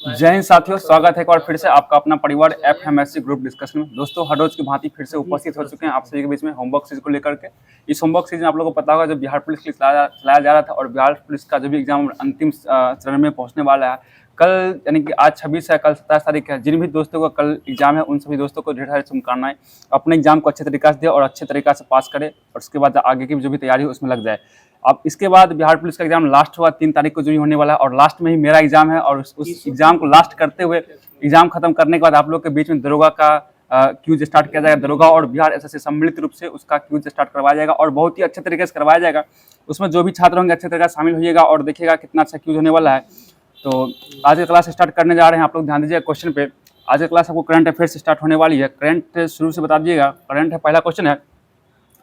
जय हिंद साथियों, स्वागत है एक बार फिर से आपका अपना परिवार FMSC ग्रुप डिस्कशन में। दोस्तों, हर रोज की भांति फिर से उपस्थित हो चुके हैं आप सभी के बीच में होमवर्क सीरीज को लेकर के। इस होमवर्क सीरीज में आप लोगों को पता होगा, जो बिहार पुलिस के लिए चलाया जा रहा था और बिहार पुलिस का जो भी एग्जाम अंतिम चरण में पहुंचने वाला है कल, यानी कि आज 26 है, कल 27 तारीख है। जिन भी दोस्तों का कल एग्जाम है उन सभी दोस्तों को ढेर सारी शुभकामनाएं। अपने एग्जाम को अच्छे तरीके से दे और अच्छे तरीके से पास करे और उसके बाद आगे की जो भी तैयारी है उसमें लग जाए। अब इसके बाद बिहार पुलिस का एग्जाम लास्ट हुआ 3 तारीख को जो भी होने वाला है और लास्ट में ही मेरा एग्जाम है। और उस एग्जाम को लास्ट करते हुए एग्जाम खत्म करने के बाद आप लोग के बीच में दरोगा का क्यूज स्टार्ट किया जाएगा। दरोगा और बिहार एसएससी सम्मिलित रूप से उसका क्यूज स्टार्ट करवाया जाएगा और बहुत ही अच्छे तरीके से करवाया जाएगा। उसमें जो भी छात्र होंगे अच्छे तरीके से शामिल होइएगा और देखिएगा कितना अच्छा क्यूज होने वाला है। तो आज का क्लास स्टार्ट करने जा रहे हैं, आप लोग ध्यान दीजिए क्वेश्चन पे। आज का क्लास आपको करंट अफेयर से स्टार्ट होने वाली है। करंट शुरू से बता दीजिएगा। करंट है, पहला क्वेश्चन है,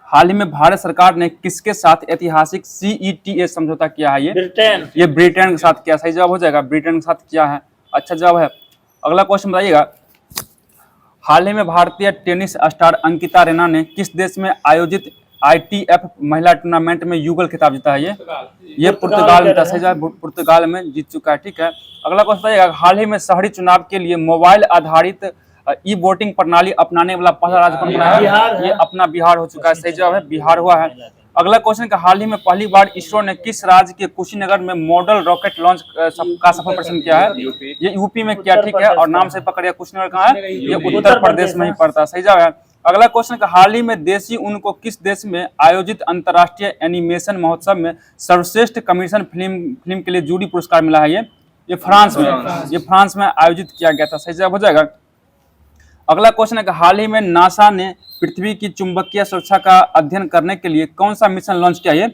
हाल ही में भारत सरकार ने किसके साथ ऐतिहासिक CETA समझौता किया है? ये ब्रिटेन के साथ किया। सही जवाब हो जाएगा, ब्रिटेन के साथ किया है। अच्छा जवाब है। अगला क्वेश्चन बताइएगा, हाल ही में भारतीय टेनिस स्टार अंकिता रैना ने किस देश में आयोजित ITF महिला टूर्नामेंट में युगल खिताब जीता है? ये पुर्तगाल में था। सही जवाब, पुर्तगाल में जीत चुका है। ठीक है। अगला क्वेश्चन बताइएगा, हाल ही में शहरी चुनाव के लिए मोबाइल आधारित वोटिंग प्रणाली अपनाने वाला पहला राज्य कौन बना है? ये अपना बिहार हो चुका है। सही जवाब है, बिहार हुआ है। अगला क्वेश्चन का, हाल ही में पहली बार इसरो ने किस राज्य के कुशीनगर में मॉडल रॉकेट लॉन्च का सफल प्रदर्शन किया है? ये यूपी में किया। ठीक है। और नाम से पकड़िया, कुशीनगर कहाँ है? ये उत्तर प्रदेश में ही पड़ता है। सही जवाब है। अगला क्वेश्चन का, हाल ही में देसी ऊन को किस देश में आयोजित अंतर्राष्ट्रीय एनिमेशन महोत्सव में सर्वश्रेष्ठ कमीशन फिल्म के लिए जूरी पुरस्कार मिला है? ये फ्रांस में। ये फ्रांस में आयोजित किया गया था। सही जवाब हो जाएगा। अगला क्वेश्चन है कि हाल ही में नासा ने पृथ्वी की चुंबकीय सुरक्षा का अध्ययन करने के लिए कौन सा मिशन लॉन्च किया है?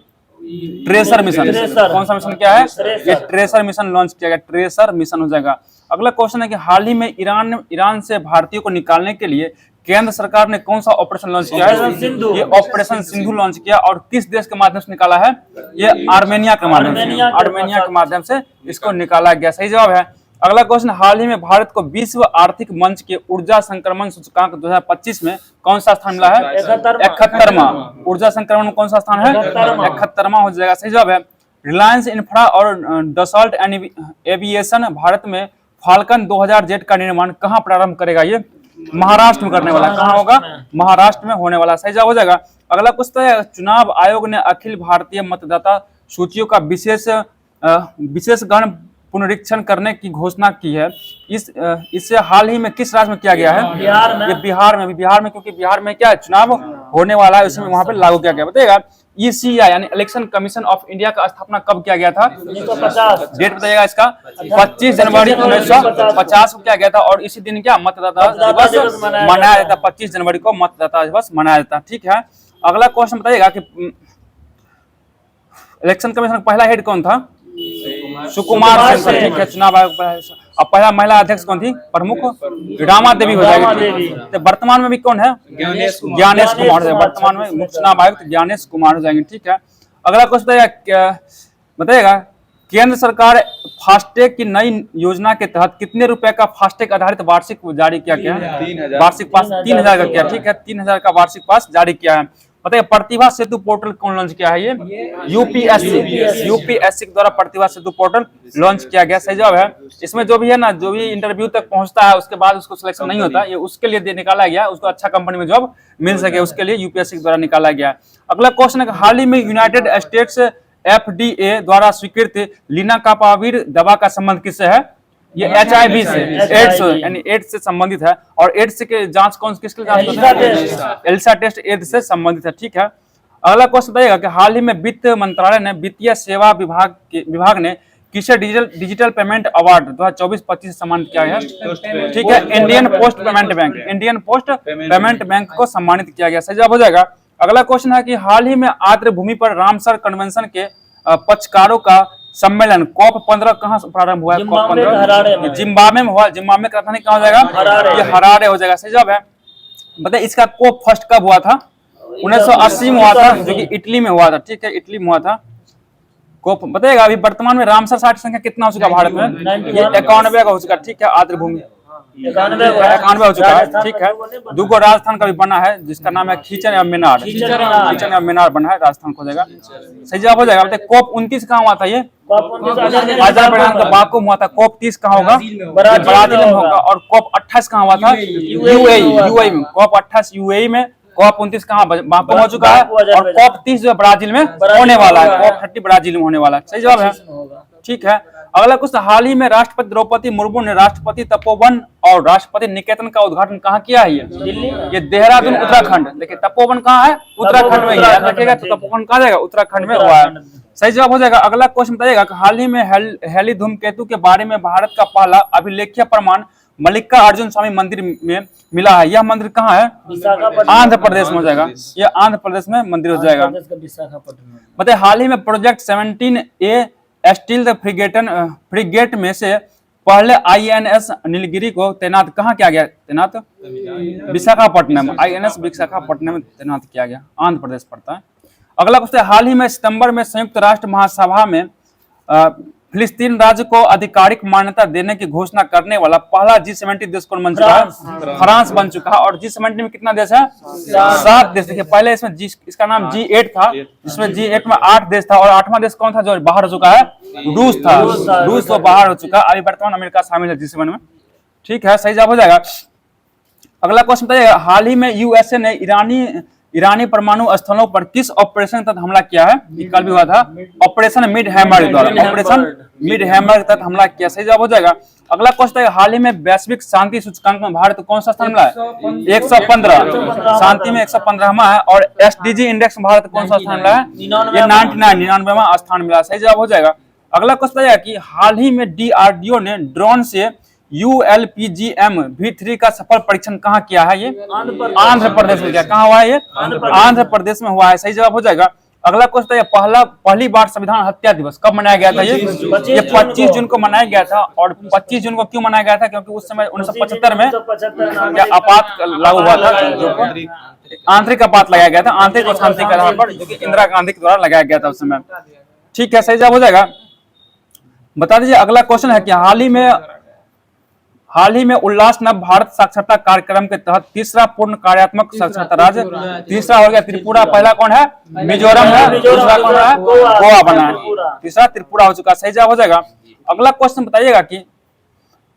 Tracer mission. कौन सा मिशन क्या है? ये ट्रेसर मिशन लॉन्च किया गया। ट्रेसर मिशन हो जाएगा। अगला क्वेश्चन है कि हाल ही में ईरान से भारतीयों को निकालने के लिए केंद्र सरकार ने कौन सा ऑपरेशन लॉन्च किया है? ये ऑपरेशन सिंधु लॉन्च किया। और किस देश के माध्यम से निकाला है? ये आर्मेनिया के माध्यम से। आर्मेनिया के माध्यम से इसको निकाला गया। सही जवाब है। अगला क्वेश्चन, हाल ही में भारत को विश्व आर्थिक मंच के ऊर्जा संक्रमण सूचकांक 2025 में कौन सा स्थान मिला है? 71वां। ऊर्जा संक्रमण में कौन सा स्थान है? 71वां हो जाएगा। सही जवाब है। रिलायंस इंफ्रा और डसॉल्ट एविएशन भारत में फाल्कन 2000 जेट का निर्माण कहां प्रारंभ करेगा? ये महाराष्ट्र में करने वाला। कहां होगा? महाराष्ट्र में होने वाला। सही जवाब हो जाएगा। अगला क्वेश्चन है, चुनाव आयोग ने अखिल भारतीय मतदाता सूचियों का विशेष गण पुनरीक्षण करने की घोषणा की है। इससे हाल ही में किस राज्य में किया गया है? बिहार में। ये बिहार में भी, बिहार में, क्योंकि बिहार में क्या है, चुनाव होने वाला है, उसमें वहां पे लागू किया गया। बताइएगा, ECI यानी इलेक्शन कमीशन ऑफ इंडिया का स्थापना कब किया गया था? 1950। डेट बताइएगा इसका। 25 जनवरी 1950 को किया गया था। और इसी दिन क्या मतदाता दिवस मनाया जाता है? 25 जनवरी को मतदाता दिवस मनाया जाता है। ठीक है। अगला क्वेश्चन बताइएगा कि इलेक्शन कमीशन का पहला हेड कौन था? सुकुमार सेन। ठीक है। चुनाव आयोग अब पहला महिला अध्यक्ष कौन थी? प्रमुख रामा देवी हो जाएगी। तो वर्तमान में भी कौन है? ज्ञानेश कुमार। वर्तमान में मुख्य चुनाव आयुक्त ज्ञानेश कुमार हो जाएंगे। ठीक है। अगला क्वेश्चन बताइएगा, केंद्र सरकार फास्टैग की नई योजना के तहत कितने रुपए का फास्टैग आधारित वार्षिक जारी किया गया है? वार्षिक पास 3000 का किया। ठीक है। 3000 का वार्षिक पास जारी किया है। बताइए, प्रतिभा सेतु पोर्टल कौन लॉन्च किया है? ये यूपीएससी के द्वारा प्रतिभा सेतु पोर्टल लॉन्च किया गया। सही जवाब है। इसमें जो भी है ना, जो भी इंटरव्यू तक पहुंचता है उसके बाद उसको सिलेक्शन नहीं होता, ये उसके लिए निकाला गया, उसको अच्छा कंपनी में जॉब मिल सके उसके लिए यूपीएससी के द्वारा निकाला गया। अगला क्वेश्चन है, हाल ही में यूनाइटेड स्टेट्स FDA द्वारा स्वीकृत लीनाकापाविर दवा का संबंध किससे है? ये HIV से, एड्स यानी एड्स से संबंधित है। और एड्स के जांच किसके जांच होता है? एलिसा टेस्ट एड्स से संबंधित है। ठीक है। अगला क्वेश्चन बताइएगा कि हाल ही में वित्त मंत्रालय ने वित्तीय सेवा विभाग ने किसे डिजिटल पेमेंट अवार्ड 2024-25 से सम्मानित किया है? ठीक है। इंडियन पोस्ट पेमेंट बैंक को सम्मानित किया गया। सही जवाब हो जाएगा। अगला क्वेश्चन है कि हाल ही में आर्द्र भूमि पर रामसर कन्वेंशन के पक्षकारों का सम्मेलन COP15 कहाँ प्रारंभ हुआ है? COP15 जिम्बाब्वे में हुआ। जिम्बाब्वे का राजधानी कहाँ हो जाएगा? ये हरारे हो जाएगा। सही जवाब है। बताइए, इसका COP फर्स्ट कब हुआ था? 1980 में हुआ था, जो कि इटली में हुआ था। ठीक है। इटली में हुआ था COP। बताइएगा, अभी वर्तमान में रामसर साइट संख्या कितना हो चुका भारत में? ये 91 का हो चुका। ठीक है। आर्द्र भूमि 91 हो चुका है, ठीक है। दूगो राजस्थान का भी बना है जिसका नाम है खींचन या मीनार, खींचन या मीनार बना है, राजस्थान को जाएगा, सही जवाब हो जाएगा। बताइए COP 29 कहाँ हुआ था? ये अजरबैजान का बाकू हुआ था। COP 30 कहाँ होगा? ब्राजील में होगा। और COP 28 कहाँ हुआ था? यूएई में। COP 28 यूएई में, COP 29 कहाँ? बाकू हो चुका है। और COP 30 जो ब्राजील में होने वाला है, COP 30 ब्राजील में होने वाला है, सही जवाब है, ठीक है। अगला क्वेश्चन, हाल ही में राष्ट्रपति द्रौपदी मुर्मू ने राष्ट्रपति तपोवन और राष्ट्रपति निकेतन का उद्घाटन कहाँ किया है? ये देहरादून उत्तराखंड। देखिए तपोवन कहाँ है? उत्तराखंड में है, देखिएगा तो तपोवन कहाँ जाएगा? उत्तराखंड में हुआ है, सही जवाब हो जाएगा। अगला क्वेश्चन बताइएगा कि हाल ही में हेली धूमकेतु के बारे में भारत का पहला अभिलेखीय प्रमाण मल्लिकार्जुन स्वामी मंदिर में मिला है। यह मंदिर कहाँ है? आंध्र प्रदेश में हो जाएगा, यह आंध्र प्रदेश में मंदिर हो जाएगा। बताइए हाल ही में प्रोजेक्ट 17A स्टील फ्रिगेट में से पहले INS नीलगिरी को तैनात कहाँ किया गया? तैनात विशाखापट्टनम, INS विशाखापट्टनम में तैनात किया गया, आंध्र प्रदेश पड़ता है। अगला क्वेश्चन, हाल ही में सितंबर में संयुक्त राष्ट्र महासभा में फिलिस्तीन राज्य को आधिकारिक मान्यता देने की घोषणा करने वाला पहला G70 देश कौन बन चुका है? फ्रांस बन चुका है। और G70 में कितना देश है? 7 देश। देखिए पहले इसमें इसका नाम G8 था, जिसमें G8 में 8 देश था, और 8वां देश कौन था जो बाहर हो चुका है? रूस था, रूस तो बाहर हो चुका है, अभी वर्तमान अमेरिका शामिल है G7 में, ठीक है, सही जवाब हो जाएगा। अगला क्वेश्चन बताइएगा, हाल ही में USA ने ईरानी परमाणु स्थलों पर किस ऑपरेशन के तहत हमला किया है? कल भी हुआ था, ऑपरेशन मिड हैमर द्वारा, ऑपरेशन मिड हैमर के तहत हमला किया, सही जवाब हो जाएगा। अगला क्वेश्चन है, हाल ही में वैश्विक शांति सूचकांक में भारत कौन सा स्थान मिला है? 115, शांति में 115वां है। और SDG इंडेक्स में भारत कौन सा स्थान मिला है? ये 99वां स्थान मिला, सही जवाब हो जाएगा। अगला क्वेश्चन है कि हाल ही में DRDO ने ड्रोन से ULPGM V3 का सफल परीक्षण कहाँ किया है? ये आंध्र प्रदेश में किया। कहाँ हुआ है? ये आंध्र प्रदेश में हुआ है, सही जवाब हो जाएगा। अगला क्वेश्चन है, पहली बार संविधान हत्या दिवस कब मनाया गया था? ये 25 जून को मनाया गया था। और 25 जून को क्यों मनाया गया था? क्योंकि उस समय 1975 में क्या आपात लागू हुआ था, जो आंतरिक आपात लगाया गया था, आंतरिक और शांति के आधार पर, जो कि इंदिरा गांधी के द्वारा लगाया गया था उस समय, ठीक है, सही जवाब हो जाएगा। बता दीजिए अगला क्वेश्चन है कि हाल ही में उल्लास नव भारत साक्षरता कार्यक्रम के तहत तीसरा पूर्ण कार्यात्मक साक्षरता राज्य, तीसरा हो गया त्रिपुरा, पहला कौन है? मिजोरम है, दूसरा कौन है? गोवा बना है, तीसरा त्रिपुरा हो चुका, सही जवाब हो जाएगा। अगला क्वेश्चन बताइएगा कि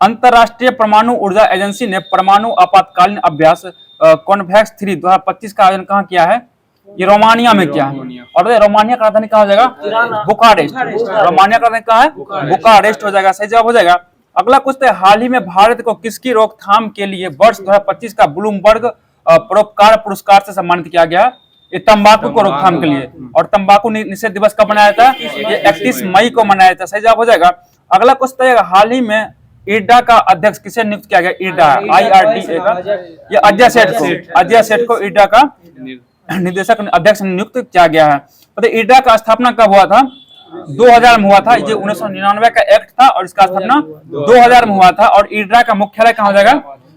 अंतरराष्ट्रीय परमाणु ऊर्जा एजेंसी ने परमाणु आपातकालीन अभ्यास कॉन्वेक्स 3 2025 का आयोजन कहाँ किया है? ये रोमानिया में किया है। और रोमानिया का राजधानी कहाँ हो जाएगा? बुखारेस्ट। रोमानिया का राजधानी कहाँ है? बुखारेस्ट हो जाएगा, सही जवाब हो जाएगा। अगला क्वेश्चन है, हाल ही में भारत को किसकी रोकथाम के लिए वर्ष 2025 का ब्लूमबर्ग परोपकार पुरस्कार से सम्मानित किया गया? ये तंबाकू को रोकथाम के लिए। और तंबाकू निषेध दिवस कब मनाया था? ये 31 मई को मनाया था, सही जवाब हो जाएगा। अगला क्वेश्चन है, हाल ही में IRDA का अध्यक्ष किसे नियुक्त किया गया? IRDA का ये अजय सेठ को IRDA का निदेशक अध्यक्ष नियुक्त किया गया है। तो IRDA का स्थापना कब हुआ था? 2000 में हुआ था। ये 1999 का एक्ट था और इसका स्थापना 2000 में हुआ था। और IRDA का मुख्यालय कहाँ हो जाएगा?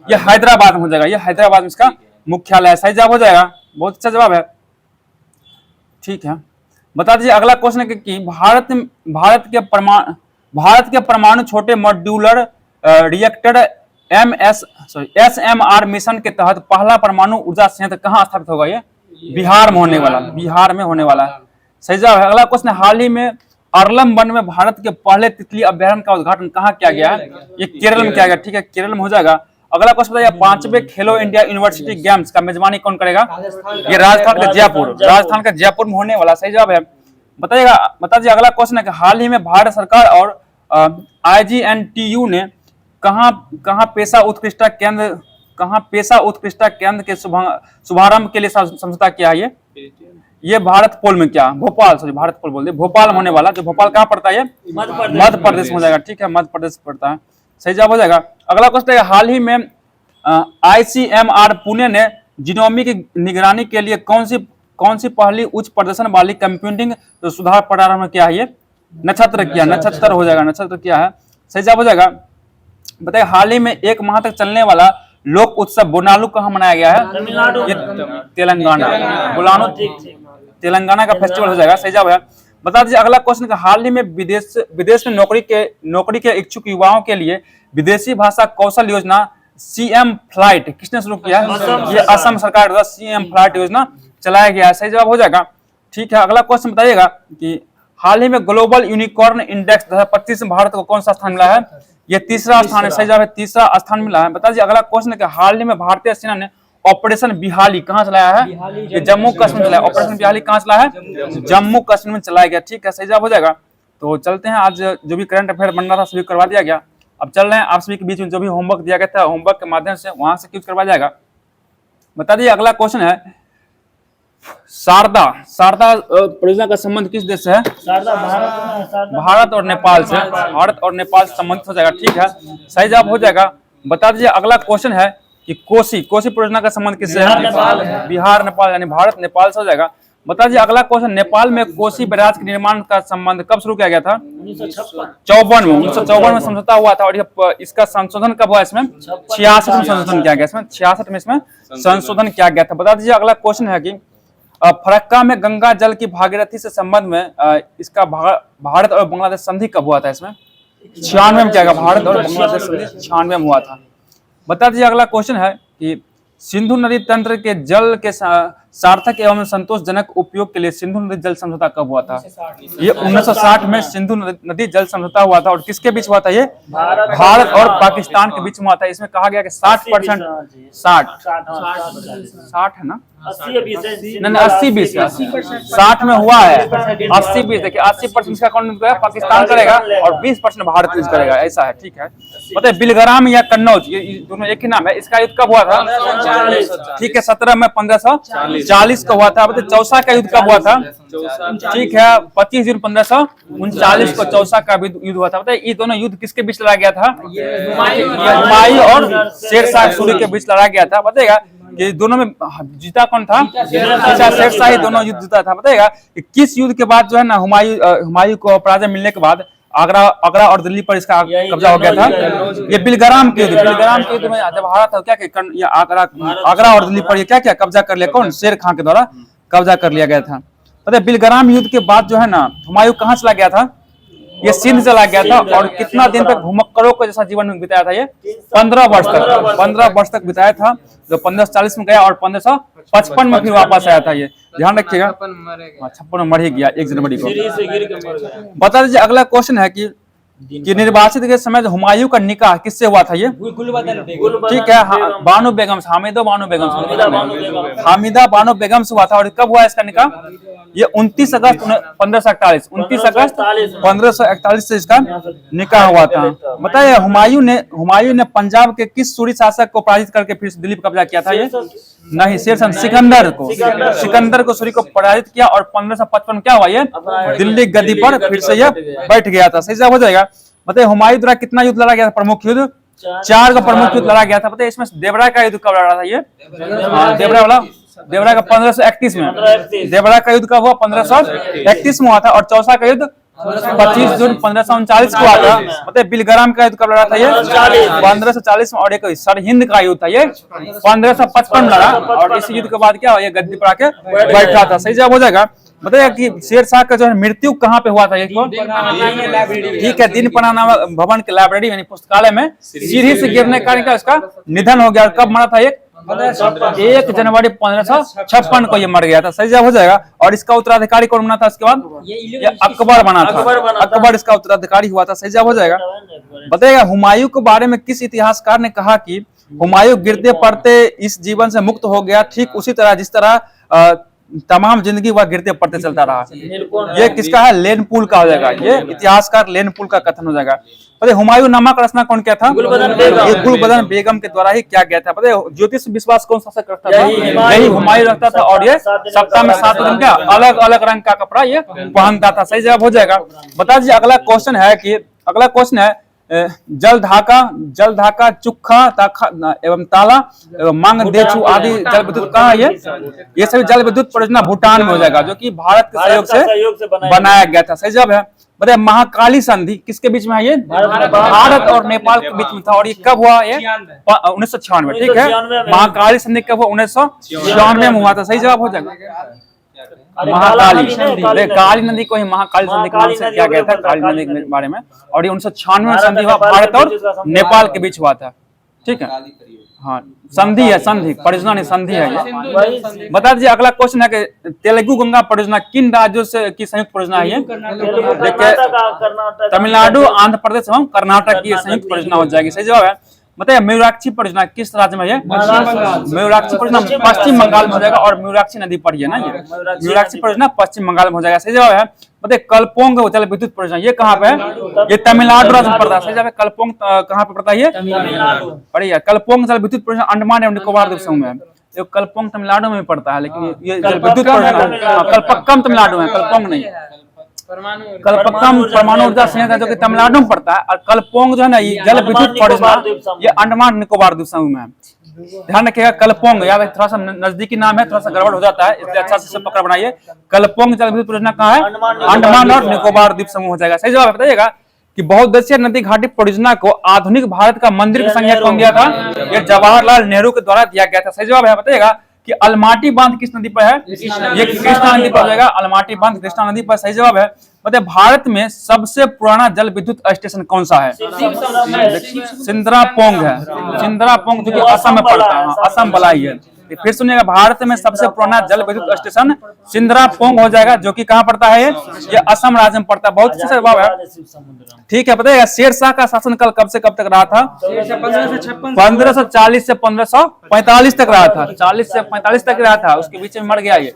ये हैदराबाद में हो जाएगा, ये हैदराबाद में इसका मुख्यालय है, सही जवाब हो जाएगा। बहुत अच्छा जवाब है, ठीक है। बता दीजिए अगला क्वेश्चन है कि भारत के परमाणु छोटे मॉड्यूलर रिएक्टर SMR मिशन के तहत पहला परमाणु ऊर्जा संयंत्र कहाँ स्थापित होगा? ये बिहार में होने वाला है, सही जवाब है। अगला क्वेश्चन, हाल ही में अरलम वन में भारत के पहले तितली अभ्यारण्य का उद्घाटन कहाँ किया गया है? ये केरल में किया गया, ठीक है, केरल में हो जाएगा। अगला क्वेश्चन बताइए, 5वें खेलो इंडिया यूनिवर्सिटी गेम्स का मेजबानी कौन करेगा? ये राजस्थान का जयपुर में होने वाला, सही जवाब है। बता दीजिए अगला क्वेश्चन है कि हाल ही में भारत सरकार और IGNTU ने कहाँ पेशा उत्कृष्टता केंद्र के शुभारंभ के लिए समझौता किया है? ये भारत पोल में, क्या भारत पोल बोल दे, भोपाल में होने वाला, जो भोपाल कहाँ पड़ता है? मध्य प्रदेश में हो जाएगा, ठीक है, मध्य प्रदेश पड़ता है, सही जवाब हो जाएगा। अगला क्वेश्चन है, हाल ही में ICMR पुणे ने जीनोमी की निगरानी के लिए कौन सी पहली उच्च प्रदर्शन वाली कंप्यूटिंग सुधार प्रारंभ किया है? ये नक्षत्र हो जाएगा, नक्षत्र किया है, सही जवाब हो जाएगा। बताइए हाल ही में 1 माह तक चलने वाला लोक उत्सव बोनालू कहाँ मनाया गया है? तेलंगाना का फेस्टिवल हो जाएगा, सही जवाब है। बता दीजिए अगला क्वेश्चन, हाल ही में विदेश में नौकरी के इच्छुक युवाओं के लिए विदेशी भाषा कौशल योजना सीएम फ्लाइट किसने शुरू किया है? ये असम सरकार द्वारा सीएम फ्लाइट योजना चलाया गया है। सही जवाब हो जाएगा। ठीक है, अगला क्वेश्चन बताइएगा कि हाल ही में ग्लोबल यूनिकॉर्न इंडेक्स 2025 में भारत को कौन सा स्थान मिला है? ये तीसरा स्थान है। सही जवाब है, तीसरा स्थान मिला है। बता दीजिए अगला क्वेश्चन है कि हाल ही में भारतीय सेना ने ऑपरेशन बिहाली कहां चलाया है? ये जम्मू कश्मीर में चलाया। ऑपरेशन बिहाली कहां चलाया है? जम्मू कश्मीर में चलाया गया। ठीक है, सही जवाब हो जाएगा। तो चलते हैं, आज जो भी करंट अफेयर बन रहा था सभी करवा दिया गया। अब चल रहे हैं आप सभी के बीच में जो भी होमवर्क दिया गया था, होमवर्क के माध्यम से वहां से क्यूज करवाया जाएगा। बता दीजिए अगला क्वेश्चन है शारदा परियोजना का संबंध किस देश से है? भारत और नेपाल से। भारत और नेपाल से संबंधित हो जाएगा। ठीक है, सही जवाब हो जाएगा। बता दीजिए अगला क्वेश्चन है कि कोसी परियोजना का संबंध किससे है? बिहार नेपाल यानी भारत नेपाल से हो जाएगा। बता दीजिए अगला क्वेश्चन, नेपाल में कोसी बैराज के निर्माण का संबंध कब शुरू किया गया था? 1954 में समझौता हुआ था। और इसका संशोधन कब हुआ? इसमें 66 में संशोधन किया गया। इसमें 66 में इसमें संशोधन किया गया था। बता दीजिए अगला क्वेश्चन है कि फरक्का में गंगा जल की भागीरथी से संबंध में इसका भारत और बांग्लादेश संधि कब हुआ था? इसमें 96 में किया गया। भारत और बांग्लादेश संधि 96 में हुआ था। बता दीजिए अगला क्वेश्चन है कि सिंधु नदी तंत्र के जल के सार्थक एवं संतोषजनक उपयोग के लिए सिंधु नदी जल समझौता कब हुआ था? ये 1960 में सिंधु नदी जल समझौता हुआ था। और किसके बीच हुआ था? ये भारत और पाकिस्तान के बीच में हुआ था। इसमें कहा गया कि 60% 60 है ना? 80-20 60 में हुआ है। 80-20 देखिए, 80% इसका कौन पाकिस्तान करेगा और 20% भारत यूज करेगा। ऐसा है। ठीक है, बताइए बिलग्राम या कन्नौज ये दोनों एक ही नाम है। इसका युद्ध कब हुआ था? ठीक है, 17 में 1540 को हुआ था। बताइए चौसा का युद्ध कब हुआ था? ठीक है, 25 जून 1539 को चौसा का युद्ध हुआ था। बताइए ये दोनों युद्ध किसके बीच लड़ा गया था? हुमायूं और शेरशाह सूरी के बीच लड़ा गया था। बताइएगा ये दोनों में जीता कौन था? शेरशाह ही दोनों युद्ध जीता था। बताइएगा किस युद्ध के बाद जो है ना हुमायूं को पराजय मिलने के बाद आगरा और दिल्ली पर इसका कब्जा हो गया था? ये बिलग्राम के युद्ध में जब हारा था क्या आगरा और दिल्ली पर ये क्या कब्जा कर लिया? कौन? शेर खां के द्वारा कब्जा कर लिया गया था। पता है बिलग्राम युद्ध के बाद जो है ना हुमायूं कहाँ चला गया था? ये सिंध चला गया था। और कितना दिन तक भूमक्करों को जैसा जीवन में बिताया था? ये 15 वर्ष तक बिताया था। जो 1540 में गया और 1555 में फिर वापस आया था। ये ध्यान रखिएगा। 56 में मर ही गया 1 जनवरी को। बता दीजिए अगला क्वेश्चन है कि निर्वासित के समय हुमायूं का निकाह किससे हुआ था? ये ठीक है, बानो बेगम से, हामिदा बानो बेगम से हुआ था। और कब हुआ इसका निकाह? ये 29 अगस्त 1541 से इसका निकाह हुआ था। बताइए हुमायूं ने पंजाब के किस सूरी शासक को पराजित करके फिर दिल्ली पर कब्जा किया था? ये नहीं, शेर सिकंदर को सूरी को पराजित किया। और 1555 क्या हुआ? ये दिल्ली गद्दी पर फिर से यह बैठ गया था। सही जवाब हो जाएगा। बताइए हुमायूं द्वारा कितना युद्ध लड़ा गया था? प्रमुख युद्ध 4 का प्रमुख युद्ध लड़ा गया था। बताइए इसमें देवरा का युद्ध कब लड़ा था? ये देवरा का 1531 में। देवरा का युद्ध कब हुआ? 1531 में हुआ था। और चौसा का युद्ध 25 जून 1539 को हुआ था। बताइए बिलग्राम का युद्ध कब लड़ा था? ये 1540 में। और एक सरहिंद का युद्ध था, ये 1555 में लड़ा। और इस युद्ध के बाद क्या हुआ? ये गद्दी पर आके बैठा था। सही जवाब हो जाएगा। बताइए कि शेरशाह का जो है मृत्यु कहाँ पे हुआ था? ठीक है, दिन पना भवन के लाइब्रेरी यानी पुस्तकालय में सीढ़ी से गिरने के कारण क्या उसका निधन हो गया। और कब मरा था? 1 जनवरी 1556 को ये मर गया था। सही जवाब हो जाएगा। और इसका उत्तराधिकारी कौन बना था? इसके बाद ये अकबर बना था। अकबर इसका उत्तराधिकारी हुआ था। सही जवाब हो जाएगा। बताइएगा हुमायूं के बारे में किस इतिहासकार ने कहा कि हुमायूं गिरते पड़ते इस जीवन से मुक्त हो गया, ठीक उसी तरह जिस तरह तमाम जिंदगी वह गिरते पड़ते चलता रहा? ये किसका है? लेनपुल का हो जाएगा। ये इतिहासकार लेनपुल का कथन हो जाएगा। पता हुमायूं नामा का रचना कौन किया था? गुलबदन बेगम के द्वारा ही किया गया था। पता ज्योतिष विश्वास कौन शासक रखता था? यही हुमायूं रखता था। और ये सप्ताह में 7 दिन का अलग अलग रंग का कपड़ा ये पहनता था। सही जवाब हो जाएगा। बता दीजिए अगला क्वेश्चन है जल धाका चुखा एवं ताला एवं मांग देचू आदि जल विद्युत कहाँ है? ये सभी जल विद्युत परियोजना भूटान में हो जाएगा, जो कि भारत के सहयोग से बनाया गया था। सही जवाब है। बताइए महाकाली संधि किसके बीच में है? ये भारत और नेपाल के बीच में था। और ये कब हुआ? ये 1996। ठीक है, महाकाली संधि कब हुआ? 1996 में हुआ था। सही जवाब हो जाएगा। महाकाली काली नदी को ही महाकाली संधि के नाम से किया गया था, काली नदी के बारे में। और ये 1996 में संधि हुआ, भारत और नेपाल के बीच हुआ था। ठीक है। हाँ संधि है, संधि परियोजना नहीं, संधि है ये। बता दीजिए अगला क्वेश्चन है कि तेलुगु गंगा परियोजना किन राज्यों से की संयुक्त परियोजना है ये? देखिए तमिलनाडु, आंध्र प्रदेश एवं कर्नाटक की संयुक्त परियोजना हो जाएगी। सही जवाब है। बताइए मयूराक्षी परियोजना किस राज्य में है? मयूराक्षी परियोजना पश्चिम बंगाल में हो जाएगा, और मयूराक्षी नदी पर है ना ये। मयूराक्षी परियोजना पश्चिम बंगाल में हो जाएगा। सही जवाब है। बताइए कलपोंग जल विद्युत परियोजना ये कहाँ पे है? ये तमिलनाडु राज्य में पड़ता है। सही जवाब है। कलपोंग कहाँ पे पड़ता है ये? पढ़िए कलपोंग जल विद्युत परियोजना अंडमान एवं निकोबार द्वीप समूह में है। ये कलपोंग तमिलनाडु में पड़ता है, लेकिन ये जल विद्युत परियोजना कलपक्कम तमिलनाडु में, कलपोंग नहीं। कलपक्कम परमाणु ऊर्जा संयंत्र है जो कि तमिलनाडु में पड़ता है, और कलपोंग जो है ना ये जल विद्युत परियोजना ये अंडमान निकोबार द्वीप समूह में है। ध्यान रखिएगा कलपोंग, याद है थोड़ा सा नजदीकी नाम है, थोड़ा सा गड़बड़ हो जाता है, इसलिए अच्छा से पकड़ बनाइए। कलपोंग जल विद्युत परियोजना कहाँ है? अंडमान और निकोबार द्वीप समूह हो जाएगा। सही जवाब बताइएगा कि बहुउद्देशीय नदी घाटी परियोजना को आधुनिक भारत का मंदिर की संज्ञा कौन दिया था? ये जवाहरलाल नेहरू के द्वारा दिया गया था। सही जवाब है। बताइएगा कि अलमाटी बांध किस नदी पर है? ये कृष्णा नदी पर हो जाएगा। अलमाटी बांध कृष्णा नदी पर। सही जवाब है। बताइए भारत में सबसे पुराना जल विद्युत स्टेशन कौन सा है? सिंद्रापोंग है। सिंद्रापोंग जो कि असम में पड़ता है, असम बलाई है। फिर सुनिएगा भारत में सबसे पुराना जल विद्युत स्टेशन सिंद्रापोंग हो जाएगा, जो कि कहाँ पड़ता है? ये असम राज्य में पड़ता है। बहुत अच्छा जवाब है। ठीक है। बताइएगा शेरशाह का शासनकाल कब से कब तक रहा था? 1540 से 1545 तक रहा था। 40 से 45 तक रहा था, उसके बीच में मर गया ये।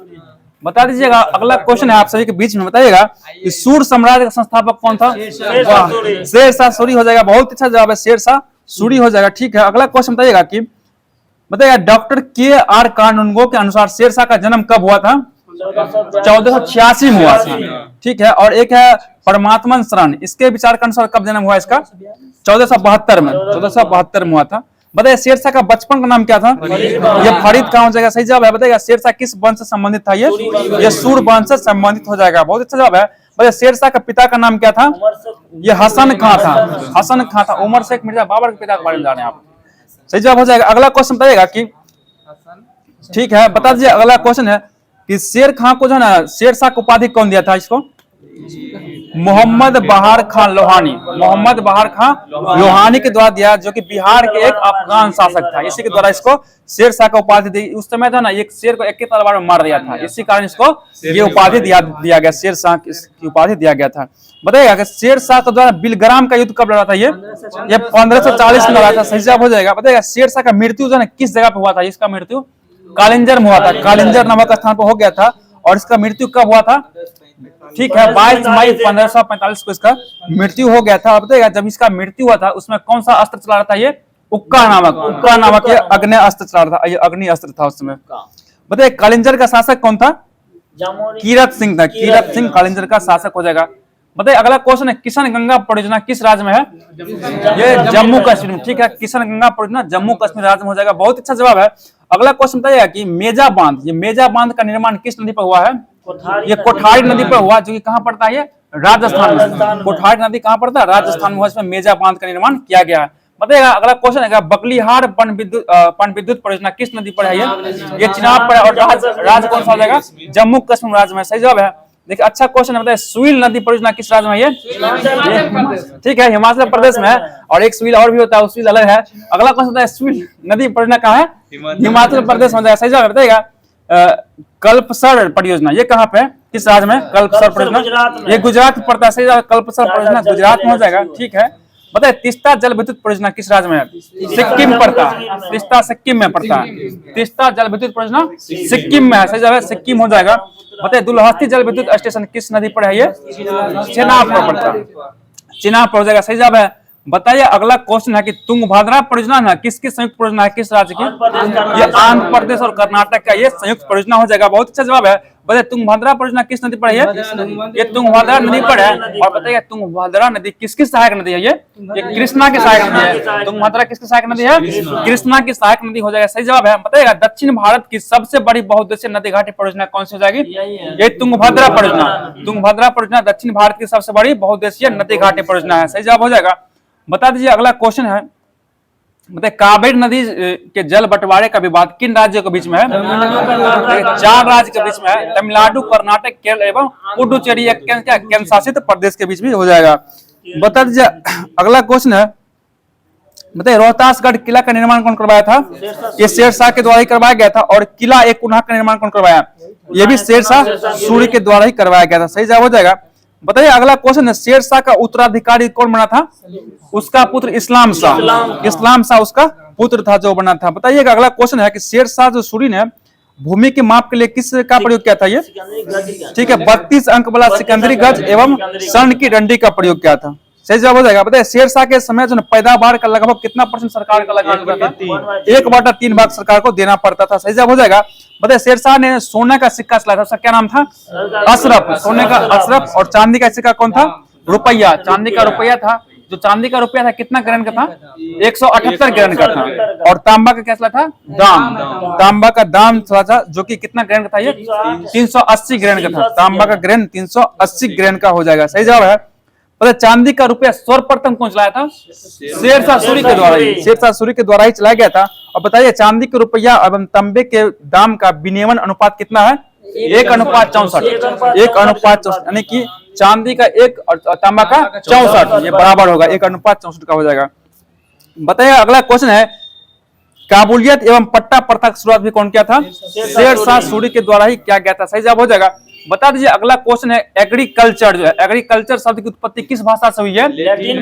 बता दीजिएगा अगला क्वेश्चन है आप सभी के बीच में। बताइएगा कि सूर्य साम्राज्य का संस्थापक कौन था? शेरशाह सूरी हो जाएगा। बहुत अच्छा जवाब है, शेरशाह सूरी हो जाएगा। ठीक है। अगला क्वेश्चन बताइएगा कि बताइएगा डॉक्टर के.आर. कानुनगो के अनुसार शेरशाह का जन्म कब हुआ था? 1486 में हुआ था। ठीक है। और एक है परमात्मन शरण, इसके विचार के अनुसार कब जन्म हुआ इसका? 1472 में। 1472 में हुआ था। बताइए शेरशाह का बचपन का नाम क्या था? ये फरीद कहाँ हो जाएगा? सही जवाब है। बताइएगा शेरशाह किस वंश से संबंधित था? ये सूर वंश से संबंधित हो जाएगा। बहुत अच्छा जवाब है। बताइए शेरशाह का पिता का नाम क्या था? ये हसन खां था। हसन खां था। उमर शेख मिर्जा बाबर के पिता के बारे में जाने आप। सही जवाब हो जाएगा। अगला क्वेश्चन बताइएगा कि ठीक है बता दीजिए अगला क्वेश्चन है कि शेर खां को जो है ना शेरशाह को उपाधि कौन दिया था इसको? मोहम्मद बहार खान लोहानी। मोहम्मद बहार खान लोहानी के द्वारा दिया, जो कि बिहार के एक अफगान शासक था। इसी के द्वारा इसको शेरशाह का उपाधि दी। उस समय था ना एक शेर को एक ही तलवार में मार दिया था, इसी कारण इसको ये उपाधि दिया गया, शेरशाह की उपाधि दिया गया था। बताइएगा कि शेरशाह के द्वारा बिलग्राम का युद्ध कब लड़ा था? ये 1540 में लड़ा था। सही जवाब हो जाएगा। बताइएगा शेरशाह का मृत्यु जो है किस जगह पे हुआ था? इसका मृत्यु कालिंजर में हुआ था। कालिंजर नामक स्थान पर हो गया था। और इसका मृत्यु कब हुआ था? ठीक है 22 मई 1545 को इसका मृत्यु हो गया था। बताइएगा जब इसका मृत्यु हुआ था उसमें कौन सा अस्त्र चला रहा था? ये उक्का नामक ये अग्नि अस्त्र चला रहा था। ये अग्नि अस्त्र था उस समय। बताइए कालिंजर का शासक कौन था? कीरत सिंह था। कीरत सिंह कालिंजर का शासक हो जाएगा। बताइए अगला क्वेश्चन है किशन गंगा परियोजना किस राज्य में है? ये जम्मू कश्मीर में। ठीक है। किशन गंगा परियोजना जम्मू कश्मीर राज्य में हो जाएगा। बहुत अच्छा जवाब है। अगला क्वेश्चन बताइएगा कि मेजा बांध, ये मेजा बांध का निर्माण किस नदी पर हुआ है? ये कोठारी नदी पर हुआ, जो कि कहाँ पड़ता है? ये राजस्थान में। कोठारी नदी कहाँ पड़ता है? राजस्थान में। इसमें मेजा बांध का निर्माण किया गया है। बताइएगा अगला क्वेश्चन है बकलीहार पनविद्युत परियोजना किस नदी पर है? ये चिनाब पर है। और राज्य कौन सा हो जाएगा? जम्मू कश्मीर राज्य में। सही जवाब है। देखिए अच्छा क्वेश्चन है। बताइए सुइल नदी परियोजना किस राज्य में है? ये ठीक है हिमाचल प्रदेश में है। और एक सुइल और भी होता है, सुइल अलग है। अगला क्वेश्चन है सुइल नदी परियोजना कहाँ है? हिमाचल प्रदेश में। सही जवाब बताइएगा कल्पसर परियोजना ये कहाँ पे है? किस राज्य में? कल्पसर परियोजना ये गुजरात में पड़ता है। सही जवाब कल्पसर परियोजना गुजरात में हो जाएगा। ठीक है। बताइए तीस्ता जल विद्युत परियोजना किस राज्य में है? सिक्किम पड़ता है। तीस्ता सिक्किम में पड़ता है। तीस्ता जल विद्युत परियोजना सिक्किम में है। सही जवाब सिक्किम हो जाएगा। बताइए दुलहस्ती जल विद्युत स्टेशन किस नदी पर है? ये चेनाब पर पड़ता है। चेनाब पर हो जाएगा। सही जवाब है। बताइए अगला क्वेश्चन है कि तुंगभद्रा परियोजना ना किसकी संयुक्त परियोजना है? किस राज्य की? ये आंध्र प्रदेश और कर्नाटक का ये संयुक्त परियोजना हो जाएगा। बहुत अच्छा जवाब है। बताइए तुंगभद्रा परियोजना किस नदी पर है? ये तुंगभद्रा नदी पर है। और बताइए तुंगभद्रा नदी किसकी सहायक नदी है? ये कृष्णा की सहायक नदी है। तुंगभद्रा किसकी सहायक नदी है? कृष्णा की सहायक नदी हो जाएगा। सही जवाब है। बताइएगा दक्षिण भारत की सबसे बड़ी बहुउद्देशीय नदी घाटी परियोजना कौन सी हो जाएगी? ये तुंगभद्रा परियोजना। तुंगभद्रा परियोजना दक्षिण भारत की सबसे बड़ी बहुउद्देशीय नदी घाटी परियोजना है। सही जवाब हो जाएगा। बता दीजिए अगला क्वेश्चन है बताइए कावेरी नदी के जल बंटवारे का विवाद किन राज्यों के बीच में है? 4 राज्य के बीच में है। तमिलनाडु, कर्नाटक, केरल एवं पुडुचेरी केंद्र शासित प्रदेश के बीच में हो जाएगा। बता दीजिए अगला क्वेश्चन है बताइए रोहतासगढ़ किला का निर्माण कौन करवाया था? ये शेरशाह के द्वारा ही करवाया गया था। और किला एक कुन्हा का निर्माण कौन करवाया? ये भी शेरशाह सूरी के द्वारा ही करवाया गया था। सही जवाब हो जाएगा। बताइए अगला क्वेश्चन है, शेरशाह का उत्तराधिकारी कौन बना था? उसका पुत्र इस्लाम शाह। इस्लाम शाह उसका पुत्र था जो बना था। बताइएगा अगला क्वेश्चन है कि शेरशाह जो सूरी ने भूमि के माप के लिए किस का प्रयोग किया था? ये ठीक है 32 अंक वाला सिकंदरी गज एवं स्वर्ण की डंडी का प्रयोग किया था। सही जवाब हो जाएगा। बताइए शेरशाह के समय जो पैदावार का लगभग कितना % सरकार का लगा होता था? 1/3 भाग सरकार को देना पड़ता था। सही जवाब हो जाएगा। बताइए शेरशाह ने सोने का सिक्का चलाया था, उसका क्या नाम था? अशरफ। सोने का अशरफ। और चांदी का सिक्का कौन था? रुपया। चांदी का रुपया था। जो चांदी का रुपया था कितना ग्राम का था? 178 ग्राम का था। और तांबा का क्या चला था? दाम। तांबा का दाम चला था जो कि कितना ग्राम का था? ये 380 ग्राम का था। तांबा का ग्राम 380 ग्राम का हो जाएगा। सही जवाब है। पता चांदी का रुपया सर्वप्रथम कौन चलाया था? शेरशाह सूरी के द्वारा ही। शेरशाह सूरी के द्वारा ही चलाया गया था। और बताइए चांदी के रुपया एवं तांबे के दाम का विनिमय अनुपात कितना है? 1:64। 1:64 यानी कि चांदी का 1 और तांबा का 64, ये बराबर होगा। 1:64 का हो जाएगा। बताइए अगला क्वेश्चन है, काबुलियत एवं पट्टा प्रथा की शुरुआत भी कौन किया था? शेरशाह सूरी के द्वारा ही किया गया था। सही जवाब हो जाएगा। बता दीजिए अगला क्वेश्चन है, एग्रीकल्चर जो है, एग्रीकल्चर शब्द की उत्पत्ति किस भाषा से हुई है? लैटिन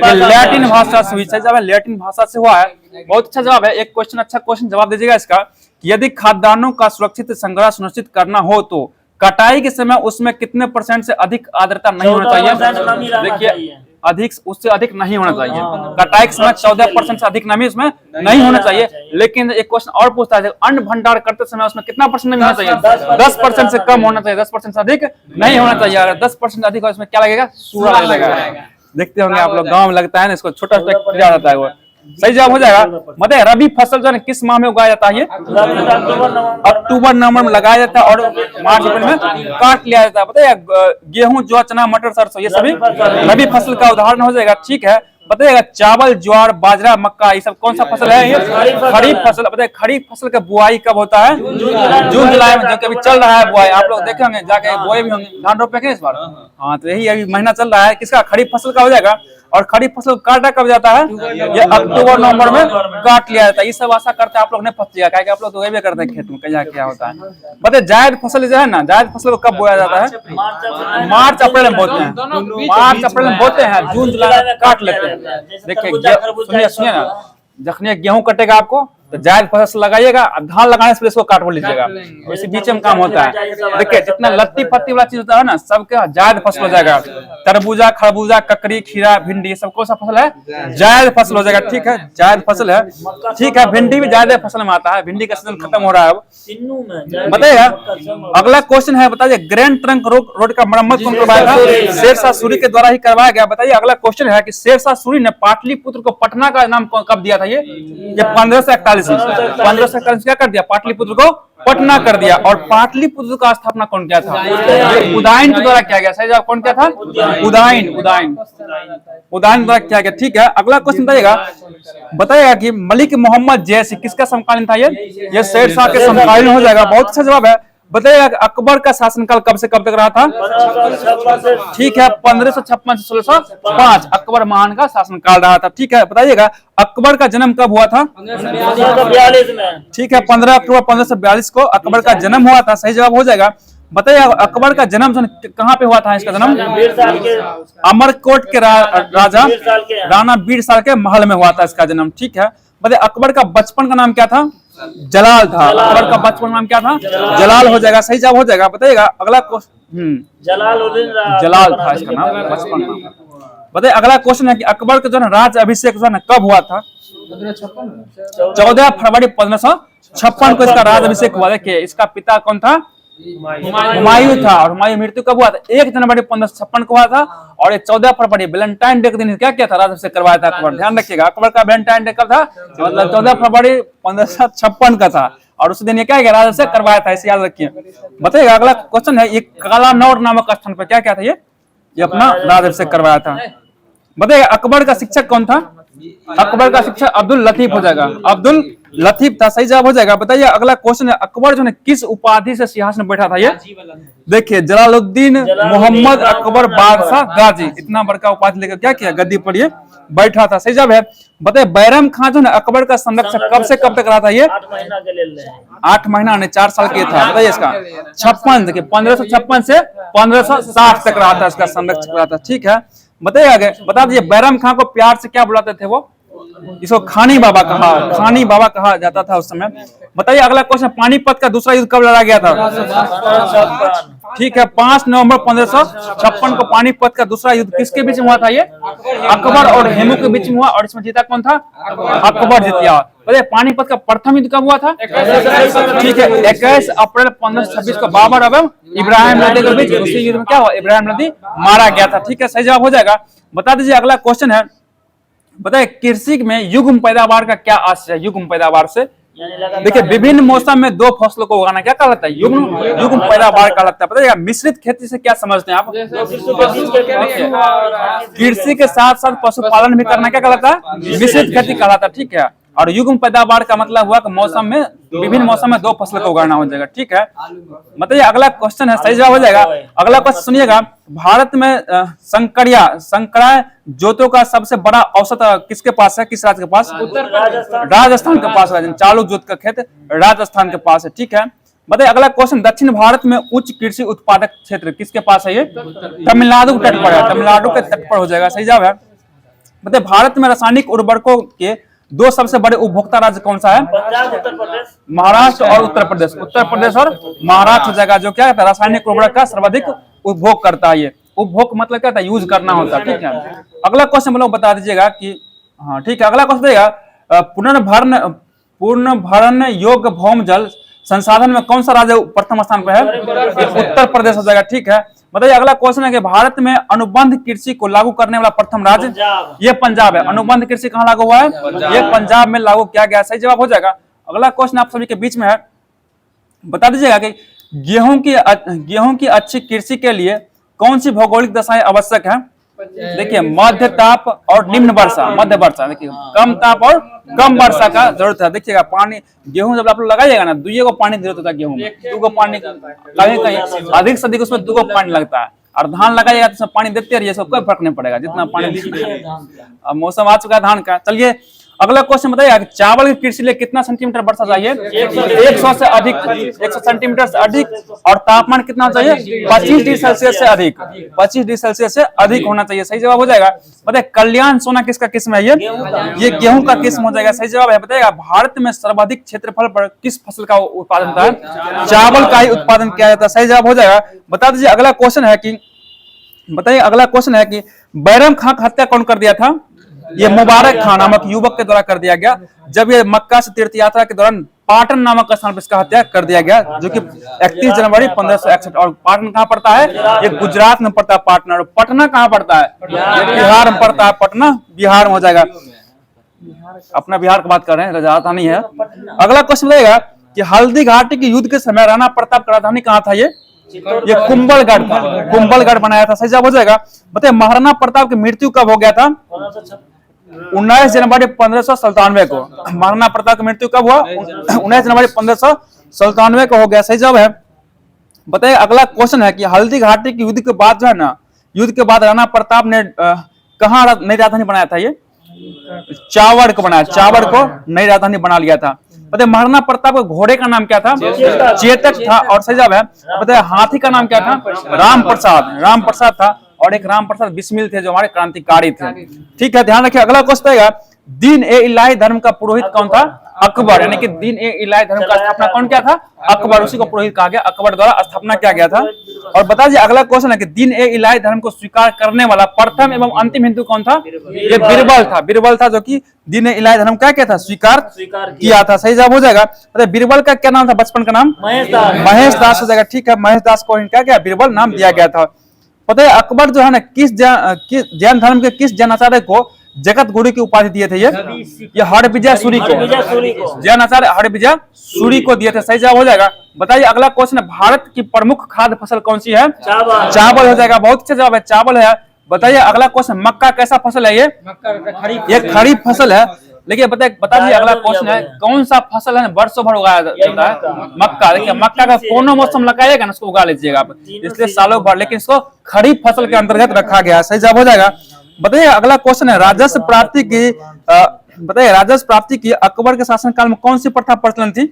भाषा से हुई। सही जवाब है, लैटिन भाषा से हुआ है। बहुत अच्छा जवाब है। एक क्वेश्चन अच्छा क्वेश्चन जवाब दीजिएगा इसका, यदि खाद्यान्नों का सुरक्षित संग्रह सुनिश्चित करना हो तो कटाई के समय उसमें कितने % से अधिक आर्द्रता नहीं होना चाहिए? देखिए अधिक, उससे अधिक नहीं होना चाहिए। कटाई के समय 14% से अधिक नमी उसमें नहीं होना चाहिए। लेकिन एक क्वेश्चन और पूछता है, अन्न भंडार करते समय उसमें कितना % नमी होना चाहिए? 10% से कम होना चाहिए। 10% से अधिक नहीं होना चाहिए। अगर 10% अधिक हो इसमें क्या लगेगा? सूरा लगेगा। देखते होंगे आप लोग, गाँव में लगता है ना, इसको छोटा छोटा किया जाता है वो। सही जवाब हो जाएगा। मतलब रबी फसल जो है किस माह में उगाया जाता है? अक्टूबर नवंबर में लगाया जाता है और मार्च अप्रैल में काट लिया जाता है। बताइए गेहूं, ज्वार, चना, मटर, सरसों ये सभी रबी फसल का उदाहरण हो जाएगा। ठीक है। बताइएगा चावल, ज्वार, बाजरा, मक्का ये सब कौन सा फसल है? ये खरीफ फसल। बताइए खरीफ फसल का बुआई कब होता है? जून जुलाई में, जो कि अभी चल रहा है बुआई। आप लोग देखे होंगे, जाके बोए भी होंगे। धान रोपेंगे इस बार? हाँ, तो यही अभी महीना चल रहा है किसका? खरीफ फसल का हो जाएगा। और खरीफ फसल काटा कब जाता है? ये अक्टूबर नवंबर में काट लिया जाता है। ये सब आशा करते हैं आप लोग ने फंस जाएगा, क्या आप लोग तो वही भी करते हैं खेत में कहीं क्या होता है। बताइए जायद फसल जो है ना, जायद फसल को कब बोया जाता है? मार्च अप्रैल में बोते हैं। मार्च अप्रैल में बोते हैं, जून जुलाई में काट लेते हैं। देखिए सुनिए ना, जखने गेहूं कटेगा आपको तो जायद फसल लगाइएगा, धान लगाने से इसको काट लीजिएगा, वैसे बीच में काम होता है। देखिए जितना लत्ती फत्ती वाला चीज होता है ना, सबका जायद फसल हो जाएगा। तरबूजा, खरबूजा, ककड़ी, खीरा, भिंडी, सब कौन सा फसल है? जायद फसल हो जाएगा। ठीक है, जायद फसल है। ठीक है, भिंडी भी जायद फसल में आता है। भिंडी का सीजन खत्म हो रहा है अब। बताइएगा अगला क्वेश्चन है, बताइए ग्रैंड ट्रंक रोड का मरम्मत कौन करवाया था? शेरशाह सूरी के द्वारा ही करवाया गया। बताइए अगला क्वेश्चन है कि शेरशाह सूरी ने पाटलिपुत्र को पटना का नाम कब दिया था? ये 1541 क्या कर दिया? पाटलिपुत्र को पटना कर दिया। और पाटलिपुत्र का स्थापना कौन किया था? उदयन के द्वारा किया गया। सही जवाब कौन किया था? उदयन द्वारा किया गया। ठीक है, अगला क्वेश्चन बताइएगा, बताइएगा कि मलिक मोहम्मद जैसी किसका समकालीन था? ये शेरशाह के समकालीन हो जाएगा। बहुत अच्छा जवाब है। बताइएगा अकबर का शासनकाल कब से कब तक रहा था? ठीक है, 1556 से 1605 अकबर महान का शासनकाल रहा था। ठीक है, बताइएगा अकबर का जन्म कब हुआ था? 1542 में। ठीक है, 15 अक्टूबर 1542 को अकबर का जन्म हुआ था। सही जवाब हो जाएगा। बताइए अकबर का जन्म कहाँ पे हुआ था? इसका जन्म अमरकोट के राजा राणा बीरसाल के महल में हुआ था इसका जन्म। ठीक है, बताइए अकबर का बचपन का नाम क्या था? जलाल था। अकबर का बचपन नाम क्या था? जलाल हो जाएगा। सही जवाब हो जाएगा। बताइएगा अगला जलाल था इसका नाम, बचपन नाम। बताइए अगला क्वेश्चन है कि अकबर का जो है राज अभिषेक जो है ना कब हुआ था? 14 फरवरी 1556 को इसका राज अभिषेक हुआ। देखिए इसका पिता कौन था? हुमायूं था। और हुमायूं मृत्यु कब हुआ था? 1 जनवरी 1556 को हुआ था। और 14 फरवरी वैलेंटाइन डे के दिन क्या किया था? राज अभिषेक करवाया था अकबर। ध्यान रखिएगा अकबर का वैलेंटाइन डे कब था? मतलब 14 फरवरी 1556 का था। और उस दिन ये क्या किया? राज अभिषेक करवाया था, इसे याद रखिए। बताइएगा अगला क्वेश्चन है, ये कालानौर नामक स्थान पर क्या था? ये अपना राज अभिषेक करवाया था। बताइएगा अकबर का शिक्षक कौन था? अकबर का शिक्षक अब्दुल लतीफ हो जाएगा। अब्दुल लतीफ था। सही जवाब हो जाएगा। बताइए अगला क्वेश्चन है, अकबर जो है किस उपाधि से सिंहासन बैठा था? ये देखिए जलालुद्दीन मोहम्मद अकबर बादशाह गाजी, इतना बड़का उपाधि लेकर क्या किया? गद्दी पर ये बैठा था। सही जवाब है। बताइए बैरम खान जो है अकबर का संरक्षक कब से कब तक रहा था? ये 8 महीना के लिए 8 महीना नहीं 4 साल के था। बताइए इसका 56 देखिए 1556 से 1560 तक रहा था, इसका संरक्षक रहा था। ठीक है, बताइए आगे बता दीजिए बैरम खान को प्यार से क्या बुलाते थे? वो इसको खानी बाबा कहा जाता था उस समय। बताइए अगला क्वेश्चन, पानीपत का दूसरा युद्ध कब लड़ा गया था? ठीक है, 5 नवंबर 1556 को पानीपत का दूसरा युद्ध किसके बीच में हुआ था? ये अकबर और हेमू के बीच में हुआ, और इसमें जीता कौन था? अकबर जीत गया। बताइए पानीपत का प्रथम युद्ध कब हुआ था? ठीक है, 21 अप्रैल 1526 को बाबर एवं इब्राहिम लोधी के बीच उसी युद्ध में क्या हुआ? इब्राहिम लोधी मारा गया था। ठीक है, सही जवाब हो जाएगा। बता दीजिए अगला क्वेश्चन है, बताइए कृषि में युग्म पैदावार का क्या आशय है? युग्म पैदावार से देखिए विभिन्न मौसम में 2 फसलों को उगाना क्या कहलाता है? युग्म पैदावार कहलाता है। बताइएगा मिश्रित खेती से क्या समझते हैं आप? कृषि के साथ साथ पशुपालन भी करना क्या कहलाता है? मिश्रित खेती कहलाता है। ठीक है, और युग्म पैदावार का मतलब हुआ कि मौसम में विभिन्न मौसम में 2 फसलों को उगाना हो जाएगा। ठीक है, बताइए अगला क्वेश्चन है, सही जवाब हो जाएगा। अगला क्वेश्चन सुनिएगा, भारत में संकरा जोतों का सबसे बड़ा औसत किसके पास है? किस राज्य के पास? राजस्थान के पास है। चालू जोत का खेत राजस्थान के पास है। ठीक है, बताइए अगला क्वेश्चन, दक्षिण भारत में उच्च कृषि उत्पादक क्षेत्र किसके पास है? ये तमिलनाडु के तट पर है, तमिलनाडु के तट पर हो जाएगा। सही जवाब है। बताइए भारत में रासायनिक उर्वरकों के 2 सबसे बड़े उपभोक्ता राज्य कौन सा है? महाराष्ट्र और उत्तर प्रदेश। उत्तर प्रदेश और महाराष्ट्र जगह जो क्या है रासायनिक उर्वरक का सर्वाधिक उपभोग करता है। ये उपभोग मतलब क्या था? यूज करना होता है। ठीक है, अगला क्वेश्चन मतलब बता दीजिएगा कि हाँ ठीक है, अगला क्वेश्चन देगा पुनर्भरण योग्य भौम जल संसाधन में कौन सा राज्य प्रथम स्थान पर है? उत्तर प्रदेश हो जाएगा। ठीक है, बताइए अगला क्वेश्चन है कि भारत में अनुबंध कृषि को लागू करने वाला प्रथम राज्य? ये पंजाब है। अनुबंध कृषि कहाँ लागू हुआ है? ये पंजाब में लागू किया गया। सही जवाब हो जाएगा। अगला क्वेश्चन आप सभी के बीच में है, बता दीजिएगा कि गेहूं की अच्छी कृषि के लिए कौन सी भौगोलिक दशाएं आवश्यक है? देखिए मध्य ताप और निम्न वर्षा, मध्य वर्षा। देखिए कम ताप और कम वर्षा का जरूरत है। देखिएगा पानी गेहूं जब आप लोग लगाइएगा ना 2 गो पानी जरूरत होता है गेहूं में, 2 गो पानी कहीं अधिक से अधिक उसमें 2 गो पानी लगता है। और धान लगाइएगा तो उसमें पानी देते रहिए, कोई फर्क नहीं पड़ेगा जितना पानी। अब मौसम आ चुका है धान का। चलिए अगला क्वेश्चन बताइए, चावल की कृषि लिए कितना सेंटीमीटर वर्षा चाहिए? 100 से अधिक, 100 सेंटीमीटर से अधिक। और तापमान कितना चाहिए? 25 डिग्री सेल्सियस से अधिक, 25 डिग्री सेल्सियस से अधिक होना चाहिए। सही जवाब हो जाएगा। बताइए कल्याण सोना किसका किस्म है? ये गेहूं का किस्म हो जाएगा। सही जवाब है। बताइएगा भारत में सर्वाधिक क्षेत्रफल पर किस फसल का उत्पादन होता है? चावल का ही उत्पादन किया जाता है। सही जवाब हो जाएगा। बता दीजिए अगला क्वेश्चन है कि बताइए अगला क्वेश्चन है कि बैरम खान की हत्या कौन कर दिया था? ये मुबारक खान नामक युवक के द्वारा कर दिया गया, जब ये मक्का से तीर्थ यात्रा के दौरान पाटन नामक स्थान पर इसका हत्या कर दिया गया, जो कि 31 जनवरी 1561। और पाटन कहाँ पड़ता है? ये गुजरात में पड़ता है पाटना। और पटना कहाँ पड़ता है? ये बिहार में पड़ता है। पटना बिहार में हो जाएगा। अपना बिहार की बात कर रहे हैं, राजधानी है। अगला क्वेश्चन रहेगा कि हल्दी घाटी के युद्ध के समय राणा प्रताप का राजधानी कहाँ था? ये कुंभलगढ़ था। कुंभलगढ़ बनाया था। सही जवाब हो जाएगा। बताइए महाराणा प्रताप की मृत्यु कब हो गया था? 19 जनवरी 1597 को। महाराणा प्रताप की मृत्यु कब हुआ? 19 जनवरी 1597 को हो गया। सही जवाब है। बताइए अगला क्वेश्चन है कि हल्दी घाटी के युद्ध के बाद जो है ना, युद्ध के बाद राणा प्रताप ने कहाँ नई राजधानी बनाया था? ये चावड़ को बनाया, चावड़ को नई राजधानी बना लिया था। बताइए महाराणा प्रताप के घोड़े का नाम क्या था? चेतक था। और सही जवाब है। बताइए हाथी का नाम क्या था? राम प्रसाद था। और एक राम प्रसाद बिस्मिल थे जो हमारे क्रांतिकारी थे। ठीक है, ध्यान रखिए। अगला क्वेश्चन आएगा, दीन ए इलाही धर्म का पुरोहित कौन था? अकबर। यानी कि दीन ए इलाही धर्म का स्थापना कौन किया था? अकबर। उसी को पुरोहित कहा गया, अकबर द्वारा स्थापना किया गया था। और बता दीजिए अगला क्वेश्चन है कि दीन ए इलाही धर्म को स्वीकार करने वाला प्रथम एवं अंतिम हिंदू कौन था? ये बीरबल था जो कि दीन ए इलाही धर्म क्या था? स्वीकार किया था। सही जवाब हो जाएगा। बीरबल का क्या नाम था? बचपन का नाम महेश दास हो जाएगा। ठीक है, महेश दास को क्या गया? बीरबल नाम दिया गया था। पता है अकबर जो है ना किस जैन धर्म के किस जैन आचार्य को जगत गुरु की उपाधि दिए थे? ये हरविजय सूरी को, जैन आचार्य हरविजय सूरी को दिए थे। सही जवाब हो जाएगा। बताइए अगला क्वेश्चन है, भारत की प्रमुख खाद्य फसल कौन सी है? चावल हो जाएगा। बहुत अच्छा जवाब है, चावल है। बताइए अगला क्वेश्चन, मक्का कैसा फसल है? ये खरीफ फसल है। देखिए बता दीजिए अगला क्वेश्चन है, कौन सा फसल है वर्षों भर उगाया जाता है? मक्का। देखिए मक्का का कोनो मौसम लगाइएगा ना उसको उगा लीजिएगा आप, इसलिए सालों भर, लेकिन इसको खरीफ फसल के अंतर्गत रखा गया है। सही जवाब हो जाएगा। बताइए अगला क्वेश्चन है, राजस्व प्राप्ति की बताइए राजस्व प्राप्ति की अकबर के शासनकाल में कौन सी प्रथा प्रचलन थी?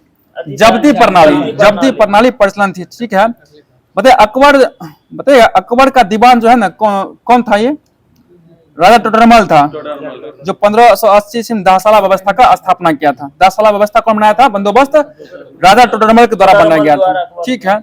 जब्ती प्रणाली, जब्ती प्रणाली प्रचलन थी। ठीक है, बताइए अकबर का दीवान जो है ना कौन था? ये राजा टोडरमल था, जो 1580 ईस्वी में दासाला व्यवस्था का स्थापना किया था। दासाला व्यवस्था कौन बनाया था? बंदोबस्त राजा टोडरमल के द्वारा बनाया गया था। ठीक है,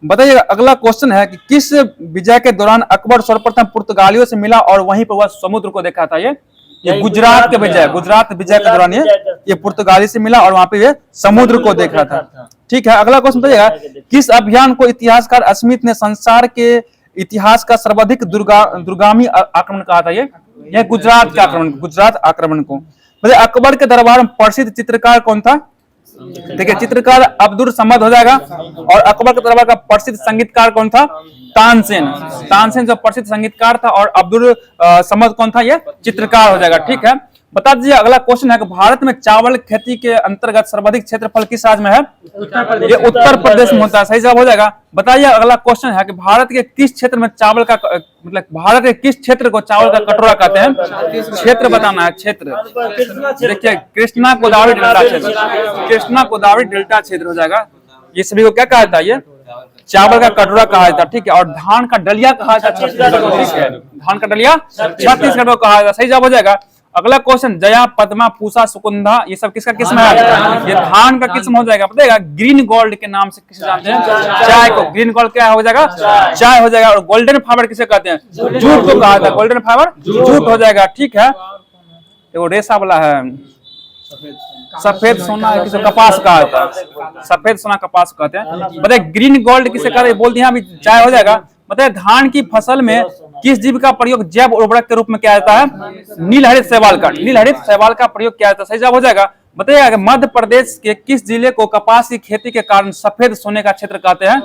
बताइए अगला क्वेश्चन है कि किस विजय के दौरान अकबर सर्वप्रथम पुर्तगालियों से मिला और वहीं पर वह समुद्र को देखा था? ये गुजरात के विजय, गुजरात विजय के दौरान ये पुर्तगाली से मिला और वहां पे ये समुद्र को देखा था। ठीक है, अगला क्वेश्चन बताइएगा, किस अभियान को इतिहासकार स्मिथ ने संसार के इतिहास का सर्वाधिक दुर्गामी आक्रमण कहा था? ये गुजरात के आक्रमण, गुजरात आक्रमण को। बताइए अकबर के दरबार में प्रसिद्ध चित्रकार कौन था? देखिए चित्रकार अब्दुल समद हो जाएगा। और अकबर के दरबार का प्रसिद्ध संगीतकार कौन था? तानसेन। तानसेन जो प्रसिद्ध संगीतकार था और अब्दुल समद कौन था? ये चित्रकार हो जाएगा। ठीक है, बता दीजिए अगला क्वेश्चन है कि भारत में चावल खेती के अंतर्गत सर्वाधिक क्षेत्रफल किस राज्य में है? ये उत्तर प्रदेश में होता है। सही जवाब हो जाएगा। बताइए अगला क्वेश्चन है कि भारत के किस क्षेत्र में चावल का मतलब भारत के किस क्षेत्र को चावल का कटोरा कहते हैं? क्षेत्र बताना है, क्षेत्र। देखिए कृष्णा गोदावरी डेल्टा क्षेत्र, कृष्णा गोदावरी डेल्टा क्षेत्र हो जाएगा। ये सभी को क्या कहा था? ये चावल का कटोरा कहा जाता। ठीक है, और धान का डलिया कहा जाता। ठीक है, धान का डलिया छत्तीसगढ़ को कहा जाता। सही जवाब हो जाएगा। अगला क्वेश्चन, जया, पद्मा, पूसा, सुकुंधा, ये सब किसका किस्म है? ये धान का किस्म हो जाएगा। बताइएगा ग्रीन गोल्ड के नाम से किसे जानते हैं? चाय को। ग्रीन गोल्ड क्या हो जाएगा? चाय हो जाएगा। और गोल्डन फाइबर किसे कहते हैं? जूट को कहा था। गोल्डन फाइबर जूट हो जाएगा। ठीक है, वो रेशा वाला है, सफेद सोना किसे कपास कहा था? सफेद सोना कपास कहते हैं। बताइए ग्रीन गोल्ड किसे कहते हैं? बोल दिया अभी, चाय हो जाएगा। बताइए धान की फसल में किस जीव का प्रयोग जैव उर्वरक के रूप में किया जाता है? नीलहरित शैवाल का। नीलहरित शैवाल का प्रयोग किया जाता है। सही जवाब हो जाएगा। बताइए मध्य प्रदेश के किस जिले को कपास की खेती के कारण सफेद सोने का क्षेत्र कहते हैं?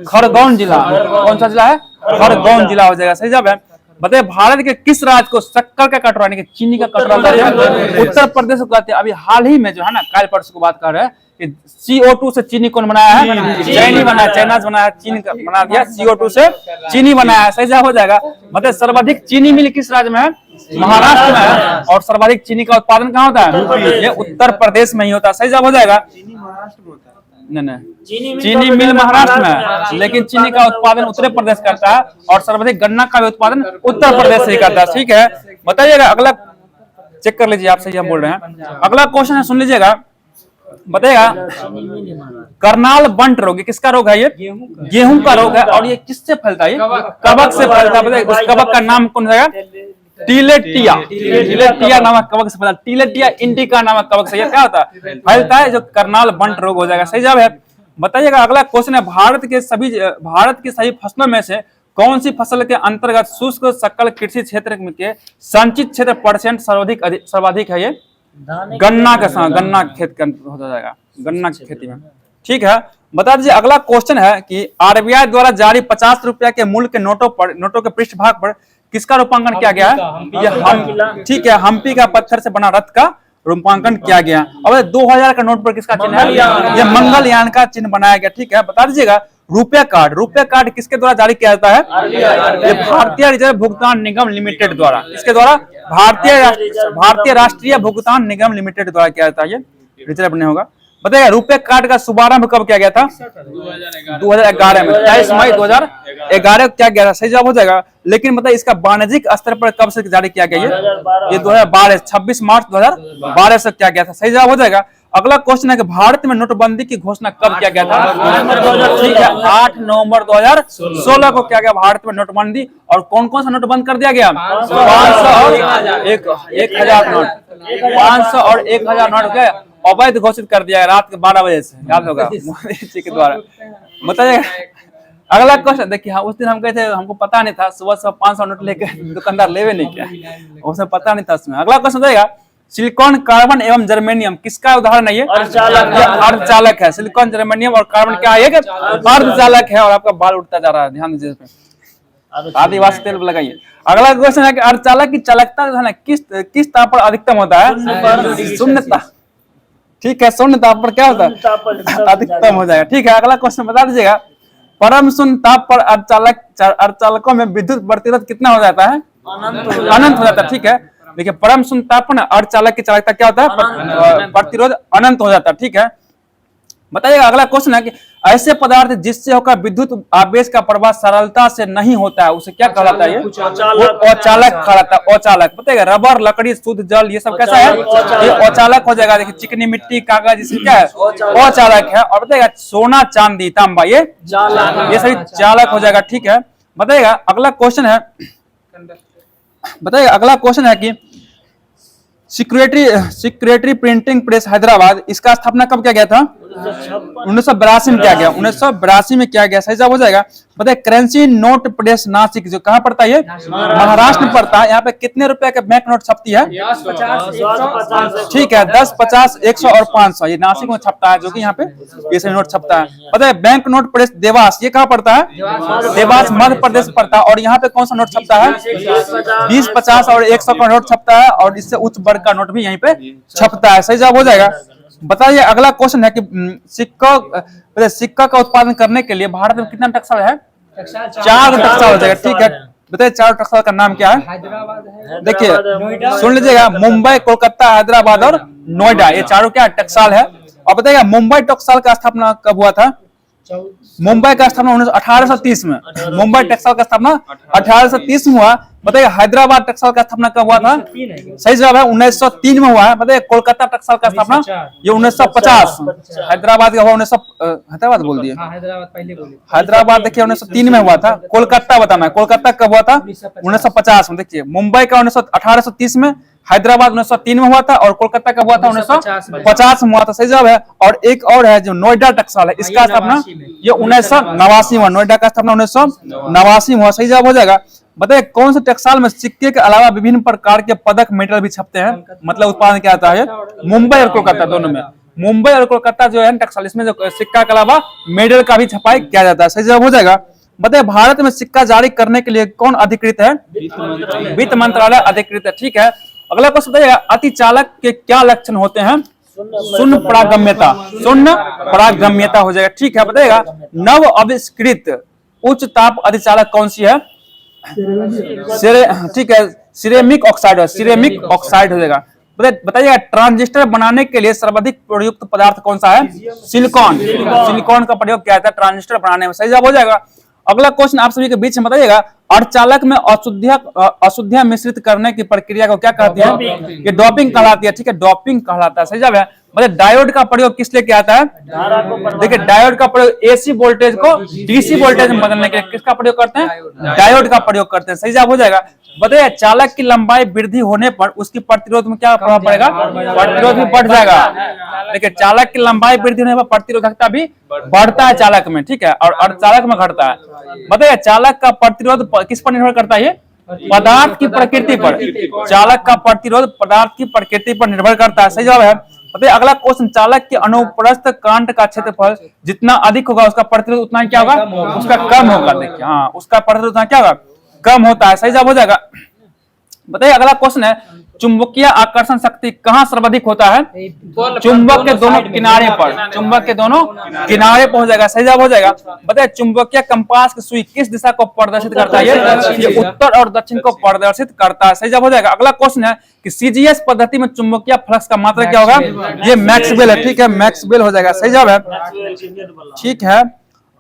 खरगोन जिला। कौन सा जिला है? खरगोन जिला हो जाएगा। सही जवाब है। बताइए भारत के किस राज्य को शक्कर का कटोरा यानी कि चीनी का कटोरा कहते हैं? उत्तर प्रदेश को कहते हैं। अभी हाल ही में जो है ना, कल परसों की बात कर रहे हैं कि CO2 से चीनी कौन बनाया है? चीनी बनाया, चाइना से बनाया, चीन का बना दिया। CO2 से चीनी बनाया है। सही जवाब हो जाएगा। मतलब सर्वाधिक चीनी मिल किस राज्य में है? महाराष्ट्र में है। और सर्वाधिक चीनी का उत्पादन कहाँ होता है? ये उत्तर प्रदेश में ही होता है। सही जवाब हो जाएगा। नहीं, चीनी मिल महाराष्ट्र में है, लेकिन चीनी का उत्पादन उत्तर प्रदेश करता है और सर्वाधिक गन्ना का भी उत्पादन उत्तर प्रदेश से ही करता है। ठीक है, बताइएगा अगला, चेक कर लीजिए आप सही हम बोल रहे हैं। अगला क्वेश्चन है, सुन लीजिएगा। बताइएगा करनाल बंट रोग किसका रोग है? ये गेहूं का रोग है। और ये किससे फैलता है? कवक से फैलता है। बताइए उस कवक का नाम कौन है? टिलेटिया। टिलेटिया नामक कवक से फैलता है। टिलेटिया इंडिका नामक कवक से ये क्या होता है? फैलता है, जो करनाल बंट रोग हो जाएगा। सही जवाब है। बताइएगा अगला क्वेश्चन है, भारत की सभी फसलों में से कौन सी फसल के अंतर्गत शुष्क सकल कृषि क्षेत्र के संचित क्षेत्र परसेंट सर्वाधिक है? ये गन्ना का, गन्ना खेत का हो जाएगा, गन्ना की खेती में। ठीक है, बता दीजिए अगला क्वेश्चन है कि RBI द्वारा जारी 50 रुपया के मूल्य के नोटों के पृष्ठभाग पर किसका रूपांकन किया गया? ये ठीक है, हम्पी का पत्थर से बना रथ का रूपांकन किया गया। अब 2000 का नोट पर किसका चिन्ह है? ये मंगलयान का चिन्ह बनाया गया। ठीक है, बता दीजिएगा रुपया कार्ड किसके द्वारा जारी किया जाता है? ये भारतीय रिजर्व भुगतान निगम लिमिटेड द्वारा। इसके द्वारा भारतीय राष्ट्रीय भुगतान निगम लिमिटेड द्वारा किया जाता है। ये रिजर्व नहीं होगा। बताइए रुपये कार्ड का शुभारंभ कब किया गया था? 2011 में, 23 मई 2011 क्या गया था। सही जवाब हो जाएगा। लेकिन मतलब इसका वाणिज्यिक स्तर पर कब से जारी किया गया? ये 2012, 26 मार्च 2012 से किया गया था। सही जवाब हो जाएगा। अगला क्वेश्चन है कि भारत में नोटबंदी की घोषणा कब किया गया था? ठीक है, 8 नवंबर 2016 को किया गया भारत में नोटबंदी। और कौन कौन सा नोट बंद कर दिया गया? 500 और 1000 नोट। 500 और 1000 नोट के अवैध घोषित कर दिया है रात के 12 बजे से, याद होगा मोदी जी के द्वारा। बताइए अगला क्वेश्चन देखिए। हाँ, उस दिन हम कहे थे, हमको पता नहीं था, सुबह 500 नोट लेके दुकानदार लेवे नहीं किया, उसे पता नहीं था उसमें। अगला क्वेश्चन देगा, सिलिकॉन, कार्बन एवं जर्मेनियम किसका उदाहरण है? ये अर्धचालक है। सिलिकॉन, जर्मेनियम और कार्बन क्या है? अर्धचालक है। और आपका बाल उठता जा रहा है, ध्यान दीजिए इसमें, आदिवासी तेल लगाइए। अगला क्वेश्चन है कि अर्धचालक की चालकता जो है ना किस ताप पर अधिकतम होता है? शून्यता। ठीक है, शून्य ताप पर क्या होता है? अधिकतम हो जाएगा। ठीक है, अगला क्वेश्चन बता दीजिएगा, परम शून्य ताप पर अर्धचालकों में विद्युत प्रतिरोध कितना हो जाता है? अनंत हो जाता है, ठीक है। देखिए परम शून्य तापन अर्धचालक की चालकता क्या होता है, प्रतिरोध अनंत हो जाता है, ठीक है। बताइएगा अगला क्वेश्चन है कि ऐसे पदार्थ जिससे होकर विद्युत आवेश का प्रवाह सरलता से नहीं होता है उसे क्या कहलाता है, ये अचालक कहलाता है, अचालक। बताइएगा रबर, लकड़ी, शुद्ध जल, ये सब कैसा है, ये अचालक हो जाएगा। देखिए चिकनी मिट्टी, कागज, इससे क्या है, अचालक है। और बताइएगा सोना, चांदी, तांबा, ये सभी चालक हो जाएगा, ठीक है। बताइएगा अगला क्वेश्चन है, बताइएगा अगला क्वेश्चन है कि सिक्योरिटी प्रिंटिंग प्रेस हैदराबाद, इसका स्थापना कब किया गया था, 1982 में किया गया, 1982 में किया गया, सही जवाब हो जाएगा। बताइए करेंसी नोट प्रेस नासिक जो कहाँ पड़ता है, ये महाराष्ट्र में पड़ता है। यहाँ पे कितने रुपए के बैंक नोट छपती है, ठीक है, 10, 50, 100 और 500, ये नासिक में छपता है, जो कि यहाँ पे ये सभी नोट छपता है। बताइए बैंक नोट प्रेस देवास, ये कहाँ पड़ता है, देवास मध्य प्रदेश पड़ता है। और यहाँ पे कौन सा नोट छपता है, 20, 50 और 100 का नोट छपता है, और इससे उच्च वर्ग का नोट भी यहीं पे छपता है, सही जवाब हो जाएगा। बताइए अगला क्वेश्चन है कि सिक्का का उत्पादन करने के लिए भारत में कितना टकसाल है, 4 टकसाल हो जाएगा, ठीक है। बताइए 4 टकसाल का नाम क्या है, देखिए सुन लीजिएगा, मुंबई, कोलकाता, हैदराबाद और नोएडा, ये चारों क्या टकसाल है। और बताइएगा मुंबई टकसाल का स्थापना कब हुआ था, मुंबई का स्थापना 1830 में, मुंबई टेक्सटाइल का स्थापना 1830 में हुआ। बताइए हैदराबाद टेक्सटाइल का स्थापना कब हुआ था, सही जवाब है 1903 में हुआ है। बताइए कोलकाता टेक्सटाइल का स्थापना ये 1950, हैदराबाद का हुआ 1900, हैदराबाद बोल दिए, हैदराबाद देखिए 1903 में हुआ था। कोलकाता बताना है, कोलकाता कब हुआ था, 1950 में। देखिए मुंबई का 1830 में, हैदराबाद 1903 में हुआ था, और कोलकाता कब हुआ था, 1950 में हुआ था, सही जवाब है। और एक और है जो नोएडा टेक्सटाइल है, इसका स्थापना ये 1989 हुआ, नोएडा का स्थापना 1989 में हुआ, सही जवाब हो जाएगा। बताइए कौन से टेक्सटाइल में सिक्के के अलावा विभिन्न प्रकार के पदक मेडल भी छपते हैं, मतलब उत्पादन क्या आता है, मुंबई और कोलकाता दोनों में, मुंबई और कोलकाता जो है टेक्सटाइल, इसमें जो सिक्का के अलावा मेडल का भी छपाई किया जाता है, सही जवाब हो जाएगा। बताइए भारत में सिक्का जारी करने के लिए कौन अधिकृत है, वित्त मंत्रालय अधिकृत है, ठीक है। अगला क्वेश्चन बताइएगा अतिचालक के क्या लक्षण होते हैं, शून्य परागम्यता, शून्य परागम्यता हो जाएगा, ठीक है। बताइएगा नव आविष्कृत उच्च ताप अधिचालक कौन सी है, ठीक है, सिरेमिक ऑक्साइड, सिरेमिक ऑक्साइड हो जाएगा। बताइएगा ट्रांजिस्टर बनाने के लिए सर्वाधिक प्रयुक्त पदार्थ कौन सा है, सिलिकॉन, सिलिकॉन का प्रयोग किया जाता है ट्रांजिस्टर बनाने में, सही जवाब हो जाएगा। अगला क्वेश्चन आप सभी के बीच में बताइएगा अर्धचालक में अशुद्धियां मिश्रित करने की प्रक्रिया को क्या कहते हैं, ये डोपिंग कहलाती है, ठीक है, डोपिंग कहलाता है, सही जवाब है। मतलब डायोड का प्रयोग किस लिए किया जाता है, देखिए डायोड का प्रयोग एसी वोल्टेज को डीसी वोल्टेज में बदलने के लिए किसका प्रयोग करते हैं, डायोड का प्रयोग करते हैं, सही जवाब हो जाएगा। बताइए चालक की लंबाई वृद्धि होने पर उसकी प्रतिरोध में क्या प्रभाव पड़ेगा, प्रतिरोध भी बढ़ जाएगा। देखिए चालक की लंबाई वृद्धि होने पर प्रतिरोधकता भी बढ़ता है चालक में, ठीक है, और अर्धचालक में घटता है। बताइए चालक का प्रतिरोध किस पर निर्भर करता है, पदार्थ की प्रकृति पर, चालक का प्रतिरोध पदार्थ की प्रकृति पर निर्भर करता है, सही जवाब है। बताइए अगला क्वेश्चन चालक के अनुप्रस्थ कांट का क्षेत्रफल जितना अधिक होगा उसका प्रतिरोध उतना क्या होगा, उसका कम होगा। देखिए हाँ, उसका प्रतिरोध उतना क्या होगा, कम होता है, सही जवाब हो जाएगा। बताइए अगला क्वेश्चन है चुंबकीय आकर्षण शक्ति कहाँ सर्वाधिक होता है, चुंबक के दोनों किनारे पर, चुंबक के दोनों किनारे पर हो जाएगा, सही जवाब हो जाएगा। बताइए चुंबकीय कंपास की सुई किस दिशा को प्रदर्शित करता है, ये उत्तर और दक्षिण को प्रदर्शित करता है, सही जवाब हो जाएगा। अगला क्वेश्चन है कि सीजीएस पद्धति में चुंबकीय फ्लक्स का मात्रा क्या होगा, ये मैक्सवेल है, ठीक है, मैक्सवेल हो जाएगा, सही जवाब है, ठीक है।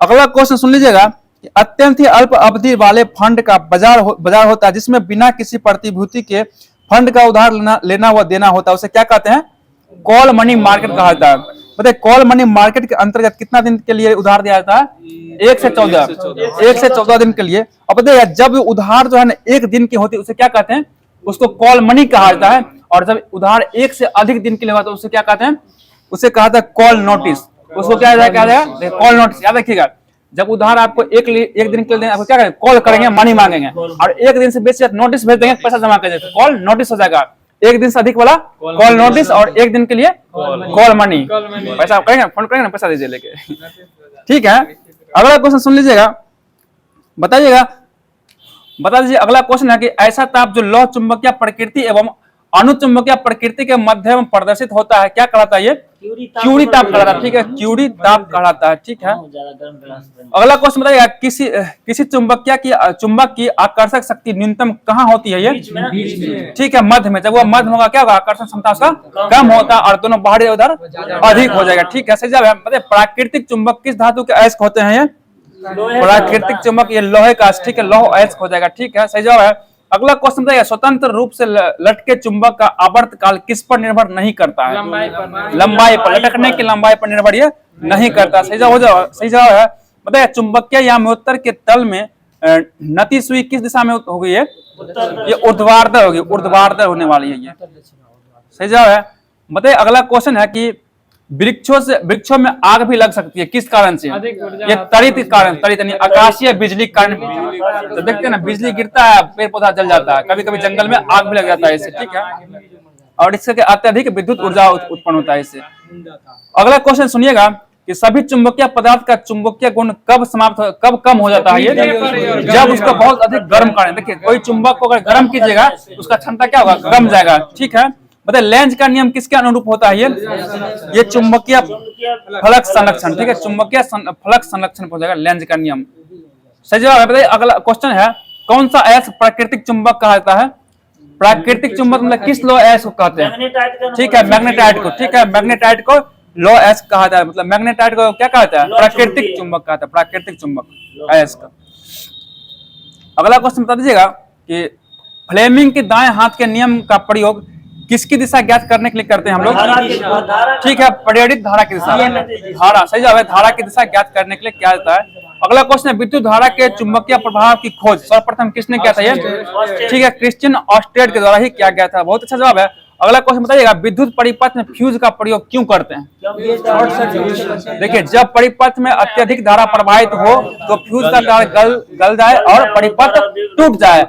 अगला क्वेश्चन सुन लीजिएगा अत्यंत ही अल्प अवधि वाले फंड का बाजार होता है जिसमें बिना किसी प्रतिभूति के फंड का उधार लेना व देना होता है, उसे क्या कहते हैं, कॉल मनी मार्केट कहा जाता है। बताइए कॉल मनी मार्केट के अंतर्गत कितना दिन के लिए उधार दिया जाता है, 1 से 14 दिन के लिए। और बताइए जब उधार जो है ना 1 दिन की होती है उसे क्या कहते हैं, उसको कॉल मनी कहा जाता है। और जब उधार 1 से अधिक दिन के लिए होता है उसे क्या कहते हैं, उसे कहा जाता है कॉल नोटिस, उसको क्या जाएगा, कॉल नोटिस, याद रखिएगा। जब उधार आपको एक दिन के लिए आपको क्या करेंगे, कॉल करेंगे, मनी मांगेंगे, और 1 दिन से बेसी नोटिस भेज देंगे, पैसा जमा कर देंगे, कॉल नोटिस हो जाएगा। 1 दिन से अधिक वाला कॉल नोटिस और 1 दिन के लिए कॉल मनी, पैसा करेंगे, फोन करेंगे ना, पैसा दीजिए लेके, ठीक है। अगला क्वेश्चन सुन लीजिएगा, बता दीजिए अगला क्वेश्चन है कि ऐसा ताप जो लौह चुंबकीय प्रकृति एवं अनुचुंबकीय प्रकृति के मध्य में प्रदर्शित होता है क्या कहलाता है, ये क्यूरी ताप कहलाता है, ठीक है, क्यूरी ताप कहलाता है, ठीक है। अगला क्वेश्चन बताइएगा, किसी चुंबक की आकर्षक शक्ति न्यूनतम कहाँ होती है? ये ठीक है, मध्य में। जब वो मध्य होगा क्या होगा? आकर्षण क्षमता उसका कम होता है और दोनों बाहरी उधर अधिक हो जाएगा, ठीक है। सही जवाब है। बताइए प्राकृतिक चुंबक किस धातु के अयस्क होते हैं? ये प्राकृतिक चुंबक ये लोहे का, ठीक है, लौह अयस्क हो जाएगा, ठीक है। सही जवाब है। अगला क्वेश्चन बताइए, स्वतंत्र रूप से लटके चुंबक का आवर्त काल किस पर निर्भर नहीं करता है? लंबाई पर, लटकने की लंबाई पर निर्भर ये नहीं करता। सही जवाब है। बताइए चुंबकीय याम्योत्तर के तल में नती सुई किस दिशा में हो गई है? ये ऊर्ध्वाधर होगी, ऊर्ध्वाधर होने वाली है ये। सही जवाब है। बताइए अगला क्वेश्चन है कि वृक्षों में आग भी लग सकती है, किस कारण से? ये तड़ित कारण, तड़ित यानी आकाशीय बिजली कारण। तो देखते हैं ना, बिजली गिरता है, पेड़ पौधा जल जाता है, कभी कभी जंगल में आग भी लग जाता है इससे, ठीक है। और इससे अत्यधिक विद्युत ऊर्जा उत्पन्न होता है इससे। अगला क्वेश्चन सुनिएगा कि सभी चुंबकीय पदार्थ का चुंबकीय गुण कब कम हो जाता है? ये जब उसको बहुत अधिक गर्म करें। देखिए कोई चुंबक को अगर गर्म कीजिएगा उसका क्षमता क्या होगा? कम जाएगा, ठीक है। बताइए लेंज का नियम किसके अनुरूप होता है? ये चुंबकीय फलक संरक्षण, ठीक है, चुंबकीय फलक संरक्षण हो जाएगा लेंज का नियम। सही जवाब है। बताइए अगला क्वेश्चन है, कौन सा अयस्क प्राकृतिक चुंबक कहलाता है? प्राकृतिक चुंबक मतलब किस लौह अयस्क को कहते हैं? ठीक है, मैग्नेटाइट को, ठीक है, मैग्नेटाइट को लौह अयस्क कहा जाता है। मतलब मैग्नेटाइट को क्या कहता है? प्राकृतिक चुंबक कहता है, प्राकृतिक चुंबक अयस्क। अगला क्वेश्चन बता दीजिएगा कि फ्लेमिंग के दाएं हाथ के नियम का प्रयोग किसकी दिशा ज्ञात करने के लिए करते हैं हम लोग? ठीक है, प्रेरित धारा की दिशा, धारा। सही जवाब है, धारा की दिशा ज्ञात करने के लिए किया जाता है। अगला क्वेश्चन है, विद्युत धारा के चुंबकीय प्रभाव की खोज सर्वप्रथम किसने किया था? ये ठीक है, क्रिश्चियन ऑस्टेड के द्वारा ही किया गया था। बहुत अच्छा जवाब है। अगला क्वेश्चन बताइएगा, विद्युत परिपथ में फ्यूज का प्रयोग क्यों करते हैं? देखिए जब परिपथ में अत्यधिक धारा प्रवाहित हो तो फ्यूज का तार गल जाए और परिपथ टूट जाए,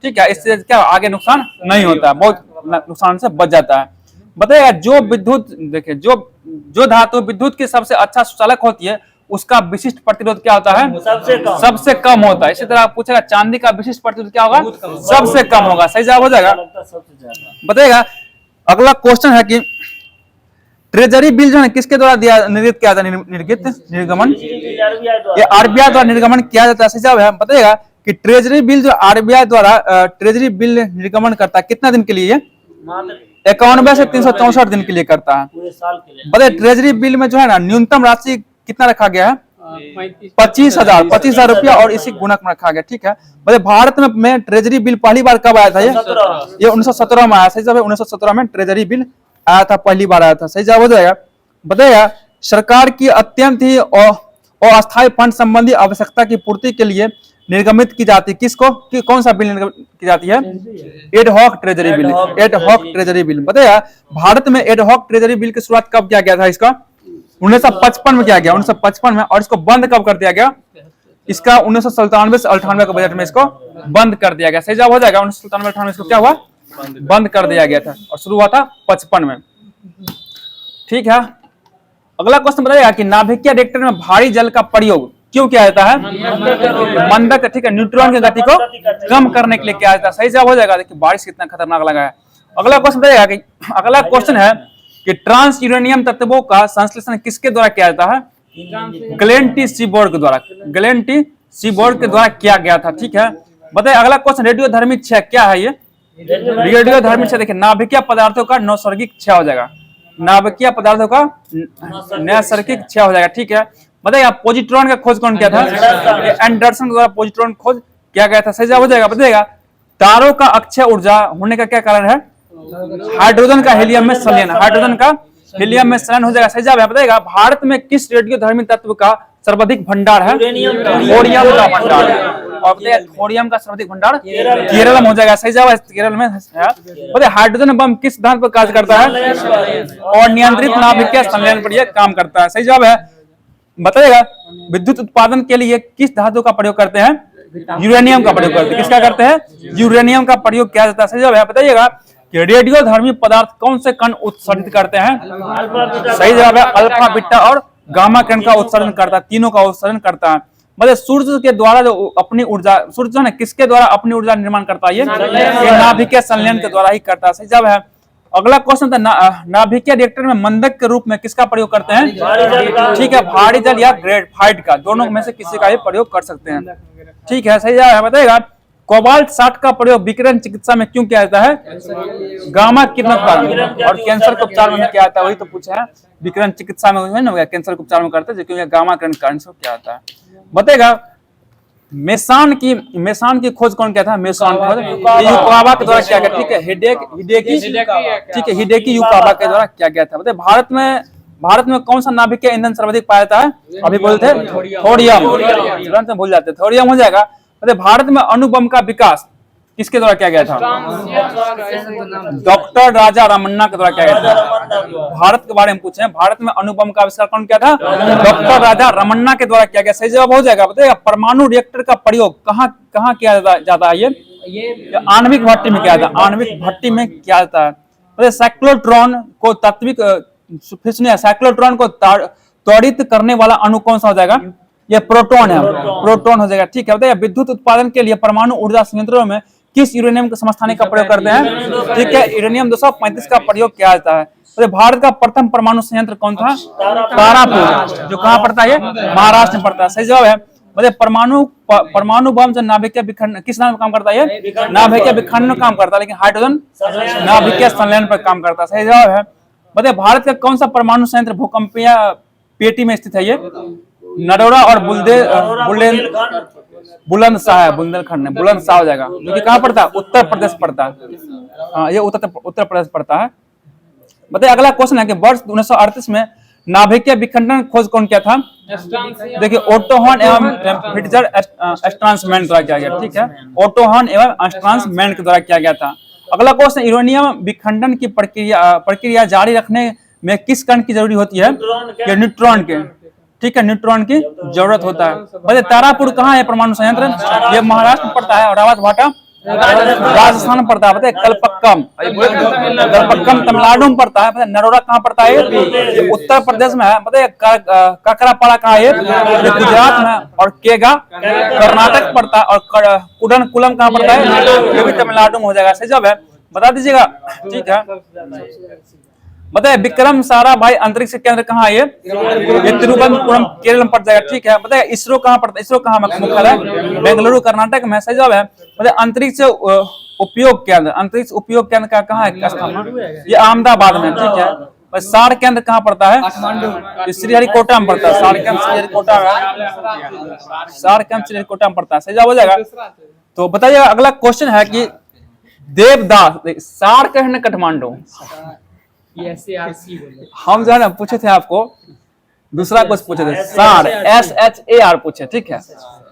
ठीक है, इससे क्या आगे नुकसान नहीं होता, बहुत नुकसान से बच जाता है। बताइएगा जो विद्युत, देखिए जो धातु विद्युत की सबसे अच्छा सुचालक होती है उसका विशिष्ट प्रतिरोध क्या होता है? सबसे कम होता है। इसी तरह पूछेगा चांदी का विशिष्ट प्रतिरोध क्या होगा? सबसे कम होगा। सही जवाब हो जाएगा। बताइएगा अगला क्वेश्चन है कि ट्रेजरी बिल जो है किसके द्वारा निर्गत किया जाता है? निर्गमन, ये आरबीआई द्वारा निर्गमन किया जाता है। सही जवाब है। बताइएगा कि ट्रेजरी बिल जो आरबीआई द्वारा ट्रेजरी बिल निर्गमन करता है कितना दिन के लिए? 91 से 364 दिन के लिए करता है। बताइए ट्रेजरी बिल में जो है ना न्यूनतम राशि कितना रखा गया है? 25,000 रुपया और इसी गुणक में रखा गया, ठीक है। बताइए भारत में ट्रेजरी बिल पहली बार कब आया था? ये 1917 में आया। सही जवाब है, 1917 में ट्रेजरी बिल आया था, पहली बार आया था। सही जवाब हो जाएगा। बताइए सरकार की अत्यंत ही अस्थायी फंड संबंधी आवश्यकता की पूर्ति के लिए निर्गमित की जाती है किसको? कौन सा बिल निर्गमित की जाती है? Ad hoc treasury bill, ad hoc treasury bill. बताइए भारत में एड हॉक ट्रेजरी बिल की शुरुआत कब किया गया था? इसका 1955 में किया गया, 1955 में। और इसको बंद कब कर दिया गया? इसका 1997 से 98 के बजट में इसको बंद कर दिया गया। सही जवाब हो जाएगा। 1997-98 में इसको क्या हुआ? बंद कर दिया गया था और शुरू हुआ था 55 में, ठीक है। अगला क्वेश्चन बताइएगा कि नाभिकीय रिएक्टर में भारी जल का प्रयोग क्यों किया जाता है? मंदक, ठीक है, न्यूट्रॉन की गति को कम करने के लिए किया जाता है। सही जवाब हो जाएगा। देखिए बारिश कितना खतरनाक लगा है। अगला क्वेश्चन बताइएगा कि अगला क्वेश्चन है कि ट्रांस यूरेनियम तत्वों का संश्लेषण किसके द्वारा किया जाता है? ग्लेन टी सीबोर्ड के द्वारा, ग्लेन टी सीबोर्ड के द्वारा किया गया था, ठीक है। बताइए अगला क्वेश्चन रेडियोधर्मी क्षय क्या है? ये रेडियोधर्मी क्षय देखिए नाभिकीय पदार्थों का नैसर्गिक क्षय हो जाएगा, नाभिकीय पदार्थों का नैसर्गिक क्षय हो जाएगा, ठीक है। बताइए पॉजिट्रॉन का खोज कौन किया था? एंडरसन द्वारा पॉजिट्रॉन खोज किया गया था। सही जवाब हो जाएगा। बताइएगा तारों का अक्षय ऊर्जा होने का क्या कारण है? हाइड्रोजन का हीलियम में संलयन, हाइड्रोजन का हीलियम में संलयन हो जाएगा। सही जवाब है। बताइएगा भारत में किस रेडियोधर्मी तत्व का सर्वाधिक भंडार है? थोरियम का भंडार है। और बताइए थोरियम का सर्वाधिक भंडार केरल में हो जाएगा। सही जवाब है, केरल में है। बताइए हाइड्रोजन बम किस सिद्धांत पर कार्य करता है? और नियंत्रित नाभिकीय संलयन पर यह काम करता है। सही जवाब है। बताइएगा विद्युत उत्पादन के लिए किस धातु का प्रयोग करते हैं? यूरेनियम का प्रयोग करते हैं। किसका करते हैं? यूरेनियम का प्रयोग किया जाता है। सही जवाब है। बताइएगा कि रेडियोधर्मी पदार्थ कौन से कण उत्सर्जित करते हैं? सही जवाब है अल्फा, बीटा और गामा कण का उत्सर्जन करता है, तीनों का उत्सर्जन करता है। मतलब सूर्य के द्वारा जो अपनी ऊर्जा, सूर्य जो है किसके द्वारा अपनी ऊर्जा निर्माण करता है? ये नाभिकीय संलयन के द्वारा ही करता है। सही जवाब है। अगला क्वेश्चन था नाभिकीय रिएक्टर में मंदक के रूप में किसका प्रयोग करते हैं? ठीक है, भारी जल या ग्रेफाइट का, दोनों में से किसी का भी प्रयोग कर सकते हैं। ठीक है, सही जवाब है। बताइएगा कोबाल्ट 60 का प्रयोग विकिरण चिकित्सा में क्यों किया जाता है? गामा किरणोत्पादन और कैंसर के उपचार में किया जाता है, वही तो पूछा है। विकिरण चिकित्सा में है ना, कैंसर के उपचार में करते हैं क्योंकि गामा किरण कारण से किया जाता है। बताइएगा मेसान की खोज कौन किया था? मेसान खोज युकावा के द्वारा किया गया। ठीक है, हिडेकी युकावा के द्वारा किया गया था। बताइए भारत में कौन सा नाभिकीय ईंधन सर्वाधिक पाया जाता है? अभी बोलते हैं थोरियम, तुरंत भूल जाते हैं, थोरियम हो जाएगा। भारत में अणु बम का विकास किसके द्वारा किया गया था? डॉक्टर राजा रामन्ना के द्वारा किया गया था। भारत के बारे में पूछे हैं, भारत में अणु बम का आविष्कार कौन किया था? डॉक्टर राजा रामन्ना के द्वारा किया गया। सही जवाब हो जाएगा। बताइए परमाणु रिएक्टर का प्रयोग कहाँ किया जाता है? ये आणविक भट्टी में किया जाता है, आणविक भट्टी में किया जाता है। साइक्लोट्रॉन को साइक्लोट्रॉन को त्वरित करने वाला अणु कौन सा हो जाएगा? ये प्रोटॉन है, प्रोटॉन हो जाएगा। ठीक है, बताइए विद्युत उत्पादन के लिए परमाणु ऊर्जा संयंत्रों में किस यूरेनियम के समस्थानिक का प्रयोग करते हैं? ठीक है, यूरेनियम 235 का प्रयोग किया जाता है। तो भारत का प्रथम परमाणु संयंत्र कौन था? तारापुर, जो कहाँ पड़ता है? महाराष्ट्र में पड़ता है। सही जवाब है। मतलब परमाणु बम जो नाभिकीय विखंडन किस नाम पर काम करता है? नाभिकीय विखंडन में काम करता है, लेकिन हाइड्रोजन नाभिकीय संलयन पर काम करता है। सही जवाब है। बताइए भारत का कौन सा परमाणु संयंत्र भूकंपीय पेटी में स्थित है? ये नरोरा और बुलंदशाह है, बुंदेलखंड में बुलंदशाह हो जाएगा, जो कि कहाँ पड़ता है? उत्तर प्रदेश पड़ता है। ये उत्तर प्रदेश पड़ता है। बताइए अगला क्वेश्चन है कि वर्ष 1938 में नाभिकीय विखंडन खोज कौन किया था? देखिए ओटो हॉर्न एवं फ्रिट्जर स्ट्रांसमैन द्वारा किया गया। ठीक है, ओटो हॉर्न एवं स्ट्रांसमैन के द्वारा किया गया था। अगला क्वेश्चन यूरेनियम विखंडन की प्रक्रिया जारी रखने में किस कण की जरूरी होती है? न्यूट्रॉन के। ठीक है, न्यूट्रॉन की जरूरत होता है। बताइए तारापुर कहाँ है परमाणु संयंत्र? ये महाराष्ट्र में पड़ता है और रावत भाटा राजस्थान में पड़ता है। बताइए कलपक्कम तमिलनाडु में पड़ता है। बताइए नरोरा कहाँ पड़ता है? ये उत्तर प्रदेश में है। बताइए काकरापाड़ा कहाँ है? ये गुजरात में। और केगा कर्नाटक पड़ता है। और कुडनकुलम कहाँ पड़ता है? ये भी तमिलनाडु में हो जाएगा। सही जवाब है, बता दीजिएगा। ठीक है, बताइए विक्रम साराभाई अंतरिक्ष केंद्र कहाँ है? ये तिरुवनंतपुरम केरल में पड़ जाएगा। ठीक है, बताइए इसरो कहाँ पड़ता है? इसरो कहाँ मुख्यालय? बेंगलुरु कर्नाटक में। सही जवाब है। बताइए अंतरिक्ष उपयोग केंद्र का कहाँ है स्थान? ये अहमदाबाद में। ठीक है, सार केंद्र कहाँ पड़ता है? श्रीहरिकोटा में पड़ता है। सार केंद्र श्रीहरिकोटा में पड़ता है। सही जवाब हो जाएगा। तो बताइए अगला क्वेश्चन है कि देवदास सार कहने काठमांडू, हम जो है ना पूछे थे आपको दूसरा कुछ पूछे थे, सार SHAR पूछे। ठीक है,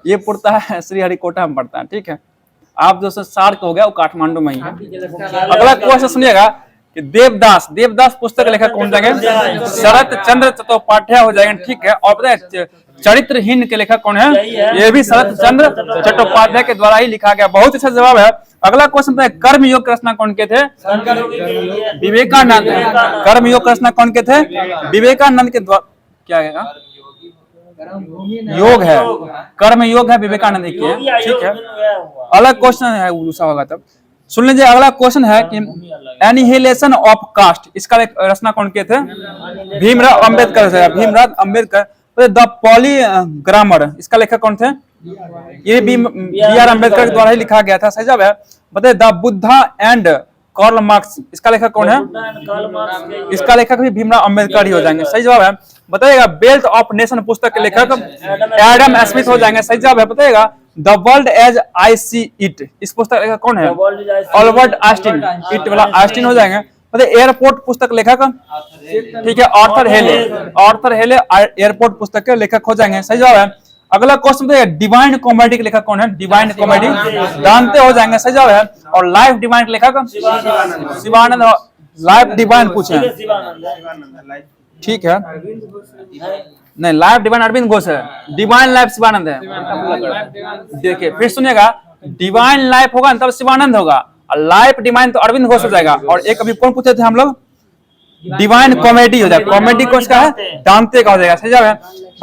ये पड़ता है श्रीहरिकोटा में पड़ता है। ठीक है, आप जो सार हो गया वो काठमांडू में ही है। अगला क्वेश्चन सुनिएगा कि देवदास पुस्तक लेखक कौन जाएंगे? शरत चंद्र चट्टोपाध्याय हो जाएंगे। ठीक है, और बताए चरित्रहीन के लेखक कौन है? ये भी शरत चंद्र चट्टोपाध्याय के द्वारा ही लिखा गया। बहुत अच्छा जवाब है। अगला क्वेश्चन है कर्मयोग की रचना कौन के थे? विवेकानंद। कर्मयोग की रचना कौन के थे? विवेकानंद के द्वारा। क्या है? योग है, कर्मयोग है, विवेकानंद की। ठीक है, अलग क्वेश्चन है दूसरा होगा तब सुन लीजिए। अगला क्वेश्चन है कि एनिहिलेशन ऑफ कास्ट, इसका रचना कौन के थे? भीमराव अंबेडकर। द पॉलीग्रामर, इसका लेखक कौन थे? ये B.R. अम्बेडकर के द्वारा ही लिखा गया था। सही जवाब है। बताइए the Buddha and Karl Marx, इसका लेखक कौन है? इसका लेखक भी भीमराव अम्बेडकर ही हो जाएंगे। सही जवाब है। बताइएगा वेल्थ ऑफ नेशन पुस्तक के लेखक एडम स्मिथ हो जाएंगे। सही जवाब है। बताइएगा the world as I see it, इस पुस्तक लेखक कौन है? Albert Einstein. इट वाला आइंस्टीन हो जाएंगे। बताइए एयरपोर्ट पुस्तक लेखक, ठीक है, आर्थर हेले एयरपोर्ट पुस्तक के लेखक हो जाएंगे। सही जवाब है। अगला क्वेश्चन बताइए डिवाइन कॉमेडी के लेखक कौन है? डिवाइन कॉमेडी दांते हो जाएंगे। सही जवाब है। और लाइफ डिवाइन के लेखक शिवानंद। लाइफ डिवाइन पूछे, ठीक है, नहीं लाइफ डिवाइन अरविंद घोष है, डिवाइन लाइफ शिवानंद है। देखिए फिर सुनिएगा, डिवाइन लाइफ होगा तब शिवानंद होगा, और लाइफ डिवाइन तो अरविंद घोष हो जाएगा। और एक अभी कौन पूछे थे हम लोग? डिवाइन कॉमेडी हो जाएगा। कॉमेडी कौन सा है? दांते का हो जाएगा। सही जवाब है।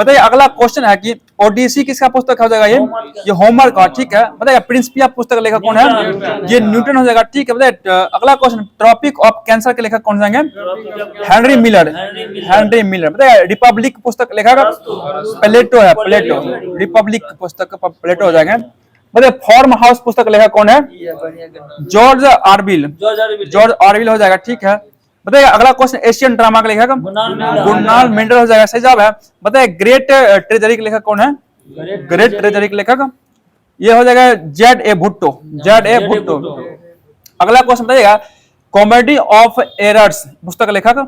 बताइए अगला क्वेश्चन है कि ओडिसी किसका पुस्तक हो जाएगा? ये होमर का, ठीक है। बताइए प्रिंसिपिया पुस्तक का लेखक कौन है? ये न्यूटन हो जाएगा, ठीक है। बताइए अगला क्वेश्चन, ट्रॉपिक ऑफ कैंसर के लेखक कौन जाएंगे? Henry Miller, Henry Miller. बताइए रिपब्लिक पुस्तक लेखक प्लेटो है, प्लेटो। रिपब्लिक पुस्तक प्लेटो हो जाएंगे। बताइए फॉर्म हाउस पुस्तक लेखक कौन है? जॉर्ज ऑरविल, जॉर्ज ऑरविल हो जाएगा, ठीक है। बताइए अगला क्वेश्चन, एशियन ड्रामा का लेखक गुरनाल मेंडल हो जाएगा, सही जवाब है। बताइए ग्रेट ट्रेजरी के लेखक कौन है? ग्रेट ट्रेजरी के लेखक ये हो जाएगा Z A Bhutto, Z A Bhutto. अगला क्वेश्चन बताइएगा, कॉमेडी ऑफ एरर्स पुस्तक का लेखक,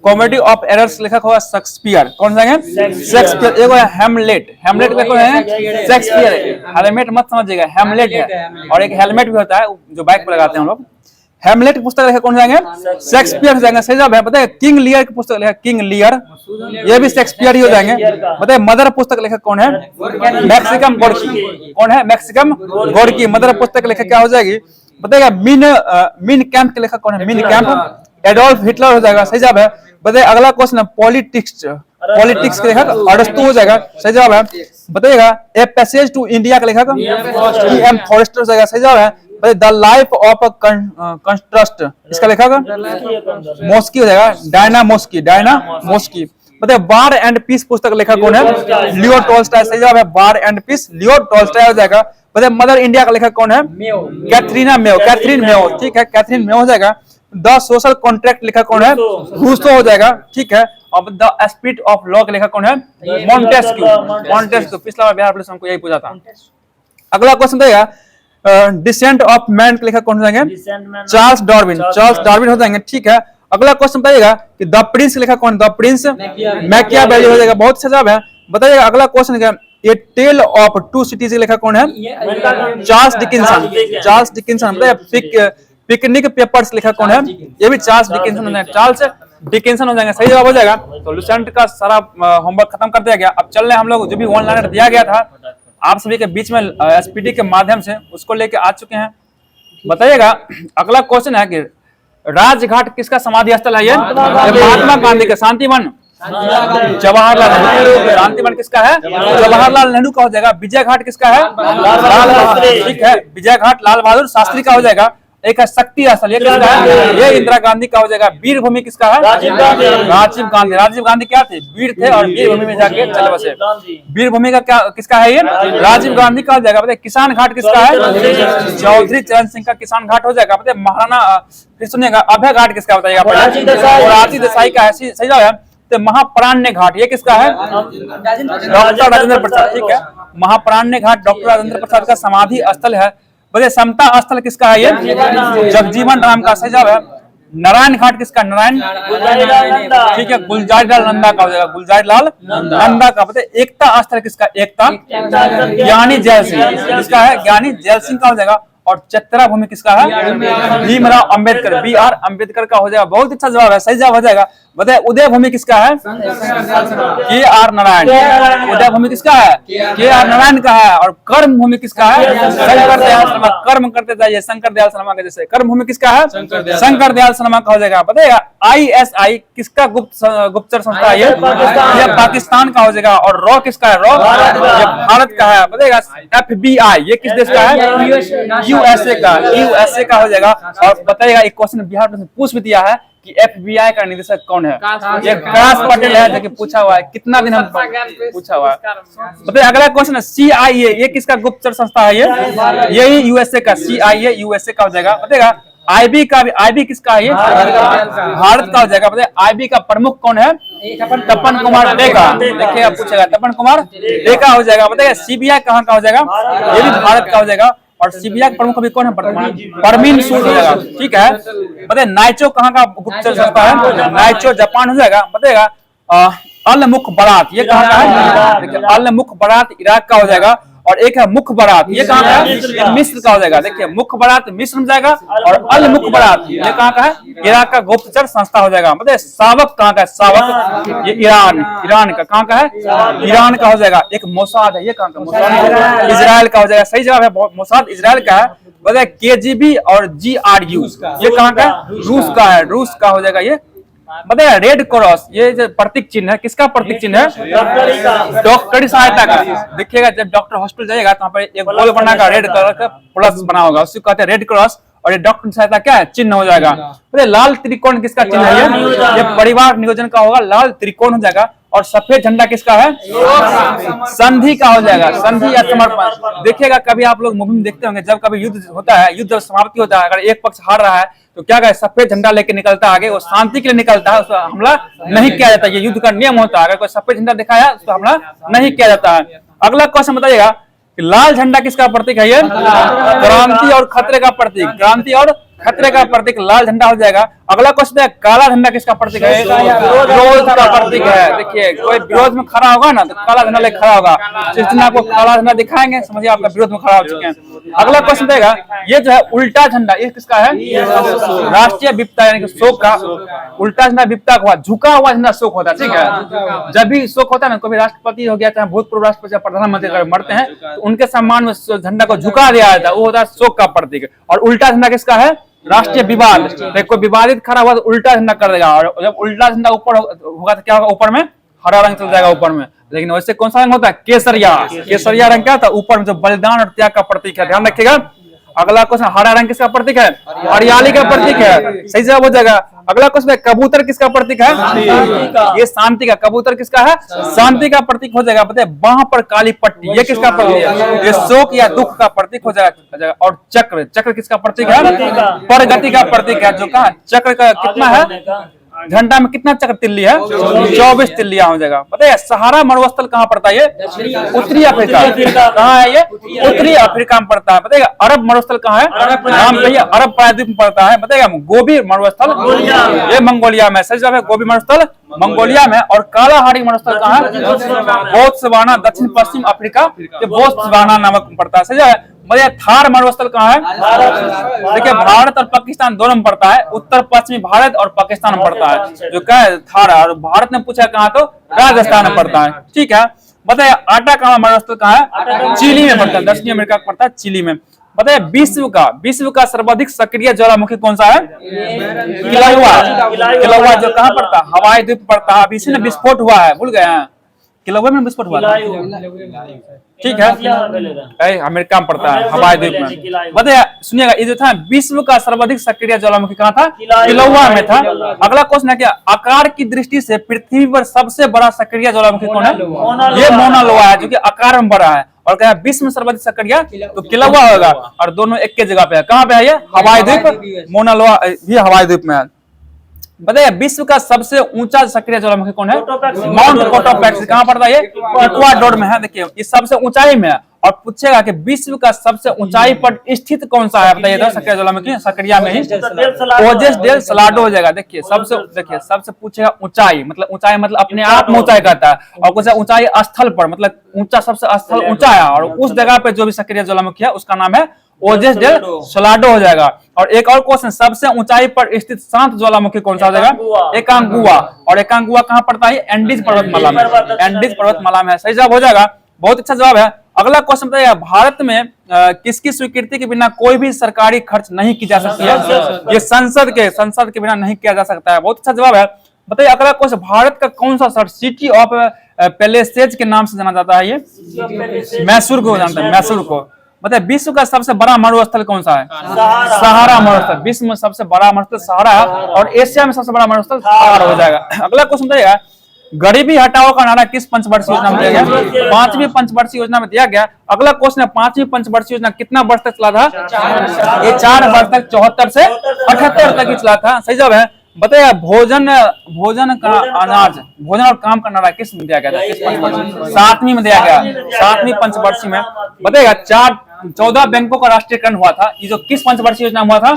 कॉमेडी ऑफ एरर्स लेखक होगा शेक्सपियर, कौन जाएंगे? शेक्सपियर। एक है हेमलेट, हेमलेट का कौन है? शेक्सपियर। हेलमेट मत समझिएगा, हेमलेट है। और एक हेलमेट भी होता है जो बाइक पर लगाते हैं हम लोग। हेमलेट की पुस्तक लेखक कौन जाएंगे? शेक्सपियर जाएंगे, सही जवाब है। बताइए किंग लियर की पुस्तक लेखक, किंग लियर, ये भी शेक्सपियर ही हो जाएंगे। बताइए मदर पुस्तक लेखक कौन है? मैक्सिकम गोर्की, कौन है? मैक्सिकम गोर्की। मदर पुस्तक लेखक क्या हो जाएगी? बताइएगा मीन कैंप के लेखक कौन है? मीन कैंप एडोल्फ हिटलर हो जाएगा, सही जवाब है। बताइए अगला क्वेश्चन है पॉलिटिक्स, पॉलिटिक्स के लेखक अरस्तु हो जाएगा, सही जवाब है। बताइएगा ए पैसेज टू इंडिया के लेखक E.M. फॉरेस्टर हो जाएगा, सही जवाब है। द लाइफ ऑफ कंट्रस्ट इसका लेखक मोस्की हो जाएगा, डायना मोस्की, डायना मोस्की। बताइए वार एंड पीस पुस्तक लेखक कौन है? लियो टॉल्स्टॉय, सही जवाब है। War and piece Leo Tolstoy हो जाएगा। बताइए मदर इंडिया का लेखक कौन है? कैथरीना मेयो, कैथरीन मेयो, ठीक है, कैथरीन मेयो हो जाएगा। द सोशल कॉन्ट्रैक्ट लेखक कौन है? रूसो हो जाएगा, ठीक है। अब द स्पिरिट ऑफ लॉ के लेखक कौन है? Montesquieu, Montesquieu. पिछला बार बिहार पुलिस हमको यही पूछा था। अगला क्वेश्चन बताइएगा डिसेंट ऑफ मैन के लेखक कौन हो जाएंगे? चार्ल्स डार्विन, चार्ल्स डार्विन हो जाएंगे, ठीक है। अगला क्वेश्चन बताइएगा कि द प्रिंस के लेखक कौन? द प्रिंस मैकियावेली हो जाएगा, बहुत अच्छा जवाब है। बताइएगा अगला क्वेश्चन क्या, ए टेल ऑफ टू सिटीज के लेखक कौन है? Charles Dickinson, Charles Dickinson. बताइए पिकनिक पेपर्स लेखक कौन है? ये भी चार्ल्स डिकिंसन हो जाएगा, चार्ल्स डिकिंसन हो जाएंगे, सही जवाब हो जाएगा। तो लुसेंट का सारा होमवर्क खत्म कर दिया गया। अब चल रहे हम लोग जो भी ऑनलाइन दिया गया था आप सभी के बीच में एसपीडी के माध्यम से उसको लेके आ चुके हैं। बताइएगा अगला क्वेश्चन है कि राजघाट किसका समाधि स्थल है? ये महात्मा गांधी का। शांतिवन जवाहरलाल नेहरू, शांतिवन किसका है? जवाहरलाल नेहरू का हो जाएगा। विजय घाट किसका है? लाल बहादुर, ठीक है, विजय घाट लाल बहादुर शास्त्री का हो जाएगा। एक है शक्ति स्थल, ये किसका है? ये इंदिरा गांधी का हो जाएगा। वीर भूमि किसका है? राजीव गांधी, राजीव गांधी क्या थे? वीर थे और वीर भूमि में जाके चले बसे। वीर भूमि का क्या किसका है? ये राजीव गांधी का हो जाएगा। बताइए किसान घाट किसका है? चौधरी चरण सिंह का किसान घाट हो जाएगा। बताइए महाराणा, फिर सुनिएगा, अभय घाट किसका बताइएगा? मोरारजी देसाई का है, सही जवाब है। तो महाप्राण्य घाट ये किसका है? डॉक्टर राजेंद्र प्रसाद, ठीक है। महाप्राण्य घाट डॉक्टर राजेंद्र प्रसाद का समाधि स्थल है। बताइए समता स्थल किसका है? ये जगजीवन राम का, सही जवाब है। नारायण घाट किसका? नारायण, ठीक है, गुलजारीलाल नंदा का हो जाएगा, गुलजारीलाल नंदा का। बताइए एकता स्थल किसका? एकता ज्ञानी जैल सिंह, किसका है? ज्ञानी जैल सिंह का हो जाएगा। और चतरा भूमि किसका है? भीमराव अंबेडकर, BR अंबेडकर का हो जाएगा। बहुत अच्छा जवाब है, सही जवाब हो जाएगा। बताइए उदय भूमि किसका है? KR नारायण। उदय भूमि किसका है? KR नारायण का है। और कर्म भूमि किसका है? शंकर दयाल शर्मा। कर्म करते जाइए शंकर दयाल शर्मा के जैसे। कर्म भूमि किसका है? शंकर दयाल शर्मा का हो जाएगा। बताइएगा ISI किसका गुप्तचर संस्था है? ये पाकिस्तान का हो जाएगा। और रॉ किसका है? रॉ ये भारत का है। बताइएगा FBI ये किस देश का है? USA का, USA का हो जाएगा। और बताइएगा एक क्वेश्चन बिहार में पूछ भी दिया है कि FBI का निदेशक कौन है? ये कैलाश पटेल है, जो कि पूछा हुआ है, कितना दिन हम पूछा हुआ है। बताइए अगला क्वेश्चन है CIA ये किसका गुप्तचर संस्था है? यही USA का, CIA USA का हो जाएगा। बताइएगा IB का भी, IB किसका है? भारत का हो जाएगा। बताइए IB का प्रमुख कौन है? तपन कुमार डेका। देखिए आप पूछेगा तपन कुमार डेका हो जाएगा। बताइए CBI कहाँ का हो जाएगा? ये भी भारत का हो जाएगा। और CBI के प्रमुख अभी कौन है? परवीन सूद हो जाएगा, ठीक है। बताइए नाइचो कहाँ का गुप्तचर संस्था है? नाइचो जापान हो जाएगा। बताइएगा अल मुख बारात ये कहाँ का है? देखिए अल मुख बारात इराक का हो जाएगा। और एक है मुख बारात ये कहाँ का है? मिस्र का हो जाएगा। देखिए मुख बारात मिस्र में जाएगा। और अल मुख बारात ये कहाँ का है? इराक का गुप्तचर संस्था हो जाएगा। बताइए सावक कहाँ का है? सावक ये ईरान का। कहाँ का है? ईरान का हो जाएगा। एक मोसाद है, ये कहाँ का? मोसाद इजराइल का हो जाएगा। सही जवाब है, मोसाद इजराइल का है। बताइए KGB और GRU ये कहाँ का है? रूस का है, रूस का हो जाएगा। ये बताइए रेड क्रॉस, ये जो प्रतीक चिन्ह है किसका प्रतीक चिन्ह है? डॉक्टरी सहायता का। देखिएगा जब डॉक्टर हॉस्पिटल जाइएगा तो वहाँ पर एक गोल बना का रेड कलर का प्लस बना होगा, उसको कहते हैं रेड क्रॉस, और ये डॉक्टर सहायता क्या है? चिन्ह हो जाएगा। तो लाल त्रिकोण किसका चिन्ह है? ये परिवार नियोजन का होगा, लाल त्रिकोण हो जाएगा। और सफेद झंडा किसका है? संधि का हो जाएगा, संधि या समर्पण। देखिएगा कभी आप लोग मूवी में देखते होंगे, जब कभी युद्ध होता है, युद्ध समाप्ति होता है, अगर एक पक्ष हार रहा है तो क्या कहे? सफेद झंडा लेके निकलता है आगे, वो शांति के लिए निकलता है, उसको हमला नहीं किया जाता। ये युद्ध का नियम होता है, अगर कोई सफेद झंडा दिखाया तो हमला नहीं किया जाता है। अगला क्वेश्चन बताइएगा कि लाल झंडा किसका प्रतीक है? ये क्रांति और खतरे का प्रतीक, क्रांति और खतरे का प्रतीक लाल झंडा हो जाएगा। अगला क्वेश्चन है काला झंडा किसका प्रतीक है? विरोध का प्रतीक है। देखिए कोई विरोध में खड़ा होगा ना तो काला झंडा लेकर खड़ा होगा, जिस दिन आपको काला झंडा दिखाएंगे समझिए आपका विरोध में खड़ा हो चुके हैं। अगला क्वेश्चन रहेगा ये जो है उल्टा झंडा, ये किसका है? राष्ट्रीय विपता यानी कि शोक का। उल्टा झंडा विपता का हुआ, झुका हुआ झंडा शोक होता है, ठीक है। जब भी शोक होता है ना, कोई राष्ट्रपति हो गया चाहे भूतपूर्व राष्ट्रपति या प्रधानमंत्री अगर मरते हैं तो उनके सम्मान में झंडा को झुका दिया जाता है, वो होता है शोक का प्रतीक। और उल्टा झंडा किसका है? राष्ट्रीय विवाद। कोई विवादित खड़ा हुआ तो उल्टा झंडा कर देगा, और जब उल्टा झंडा ऊपर होगा तो क्या होगा? ऊपर में हरा रंग चल जाएगा ऊपर में। लेकिन वैसे कौन सा रंग होता है? केसरिया। केसरिया रंग क्या था? ऊपर में जो बलिदान और त्याग का प्रतीक है, ध्यान रखिएगा। अगला क्वेश्चन हरा रंग किसका प्रतीक है? हरियाली का प्रतीक है, सही जवाब हो जाएगा। अगला क्वेश्चन कबूतर किसका प्रतीक है? ये शांति का। कबूतर किसका है? शांति का प्रतीक हो जाएगा। बताइए बाह पर काली पट्टी, ये किसका प्रतीक है? ये शोक या दुख का प्रतीक हो जाएगा। और चक्र, चक्र किसका प्रतीक है? प्रगति का प्रतीक है। जो कहा चक्र का कितना है? घंटा में कितना चक्र तिल्ली है? 24 तिल्लियां हो जाएगा। बताइए सहारा मरुस्थल कहाँ पड़ता है? ये उत्तरी अफ्रीका। कहाँ है ये? उत्तरी अफ्रीका में पड़ता है। बताइएगा अरब मरुस्थल कहाँ है? नाम कहिए। अरब प्रायद्वीप में पड़ता है। बताइएगा गोबी मरुस्थल, ये मंगोलिया में। सही जवाब है, गोबी मरुस्थल मंगोलिया में। और कालाहारी मरुस्थल कहाँ है? बोत्सवाना, दक्षिण पश्चिम अफ्रीका, ये बोत्सवाना नामक पड़ता है। सही जवाब है। थार मरुस्थल कहाँ है? देखिए भारत और पाकिस्तान दोनों में पड़ता है, उत्तर पश्चिमी भारत और पाकिस्तान में पड़ता है। जो क्या है? थार। और भारत ने पूछा कहाँ, तो राजस्थान में पड़ता है, ठीक है। बताइए आटा का मरुस्थल कहाँ है? चिली में पड़ता है, दक्षिणी अमेरिका में पड़ता है, चिली में। बताइए विश्व का सर्वाधिक सक्रिय ज्वालामुखी कौन सा है? किलौआ। जो कहाँ पड़ता है? हवाई द्वीप पड़ता है। अभी इसी में विस्फोट हुआ है, भूल गए हैं? किलौआ में विस्फोट हुआ था, ठीक है, अमेरिका में पड़ता है, हवाई द्वीप में। बताइए सुनिएगा ये जो था विश्व का सर्वाधिक सक्रिय ज्वालामुखी कहाँ था? किलौआ में था। अगला क्वेश्चन है क्या आकार की दृष्टि से पृथ्वी पर सबसे बड़ा सक्रिय ज्वालामुखी कौन है? ये मौना लोआ है, जो कि आकार में बड़ा है। और क्या विश्व में सर्वाधिक सक्रिय तो किलौआ होगा। और दोनों एक के जगह पे है। कहाँ पे है ये? हवाई द्वीप। मौना लोआ भी हवाई द्वीप में है। बताइए विश्व का सबसे ऊंचा सक्रिय ज्वालामुखी कौन है? माउंट कोटोपैक्स। कहाँ पड़ता है? ये इक्वाडोर में है। देखिए ये सबसे ऊंचाई में है। और पूछेगा कि विश्व का सबसे ऊंचाई पर स्थित कौन सा है? बताइए तो सक्रिय ज्वालामुखी सक्रिय में ही ओजेस डेल सलाडो हो जाएगा। देखिए सबसे पूछेगा ऊंचाई, मतलब ऊंचाई मतलब अपने आप में ऊंचाई कहता है। और कुछ ऊंचाई स्थल पर, मतलब ऊंचा, सबसे स्थल ऊंचा है। और उस जगह पे जो भी सक्रिय ज्वालामुखी है उसका नाम है ओजेस डेल सलाडो हो जाएगा। और एक और क्वेश्चन, सबसे ऊंचाई पर स्थित शांत ज्वालामुखी कौन सा हो जाएगा? एकांगुआ। और एकांगुआ कहाँ पड़ता है? एंडीज पर्वतमाला में। एंडीज पर्वतमाला में, सही जवाब हो जाएगा। बहुत अच्छा जवाब है। अगला क्वेश्चन बताइए भारत में किसकी स्वीकृति के बिना कोई भी सरकारी खर्च नहीं की जा सकती है? ये संसद के बिना नहीं किया जा सकता है। बहुत अच्छा जवाब है। बताइए अगला क्वेश्चन, भारत का कौन सा शहर सिटी ऑफ पैलेसेज के नाम से जाना जाता है? ये मैसूर को जानते हैं, मैसूर को। मतलब विश्व का सबसे बड़ा मरुस्थल कौन सा है? सहारा मरुस्थल। विश्व में सबसे बड़ा मरुस्थल सहारा है। और एशिया में सबसे बड़ा मरुस्थल थार हो जाएगा। अगला क्वेश्चन बताइएगा गरीबी हटाओ का नारा किस पंचवर्षीय योजना में दिया गया? 5वीं पंचवर्षीय योजना में दिया गया। अगला क्वेश्चन है 5वीं पंचवर्षीय योजना कितना वर्ष तक चला था? ये 4 वर्ष तक, 74 से 78 तक ही चला था। सही जवाब है। बताइए भोजन का अनाज, भोजन और काम का नारा किस में दिया गया था? किस पंचवर्षीय? 7वीं में दिया गया, 7वीं पंचवर्षीय में। बताइएगा 14 बैंकों का राष्ट्रीयकरण हुआ था। ये जो किस पंचवर्षीय योजना हुआ था?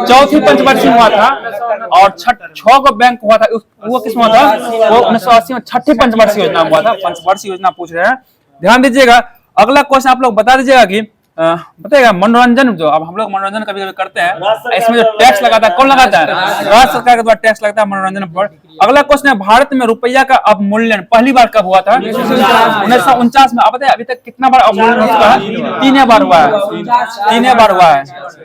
4थी पंचवर्षीय हुआ था। और 6 को बैंक हुआ था, वो किस में हुआ था? वो 1980 में 6ठी पंचवर्षीय योजना हुआ था। पंचवर्षीय योजना पूछ रहे हैं, ध्यान दीजिएगा। अगला क्वेश्चन आप लोग बता दीजिएगा कि बताइएगा मनोरंजन, जो अब हम लोग मनोरंजन कभी कभी करते हैं, इसमें जो टैक्स लगाता है कौन लगाता है? राज्य सरकार के द्वारा टैक्स लगता है मनोरंजन पर। अगला क्वेश्चन है भारत में रुपया का अवमूल्यन पहली बार कब हुआ था? 1949 में। अब बताइए अभी तक कितना बार अवमूल्यन हो चुका है? 3 बार हुआ है, 3 बार हुआ है,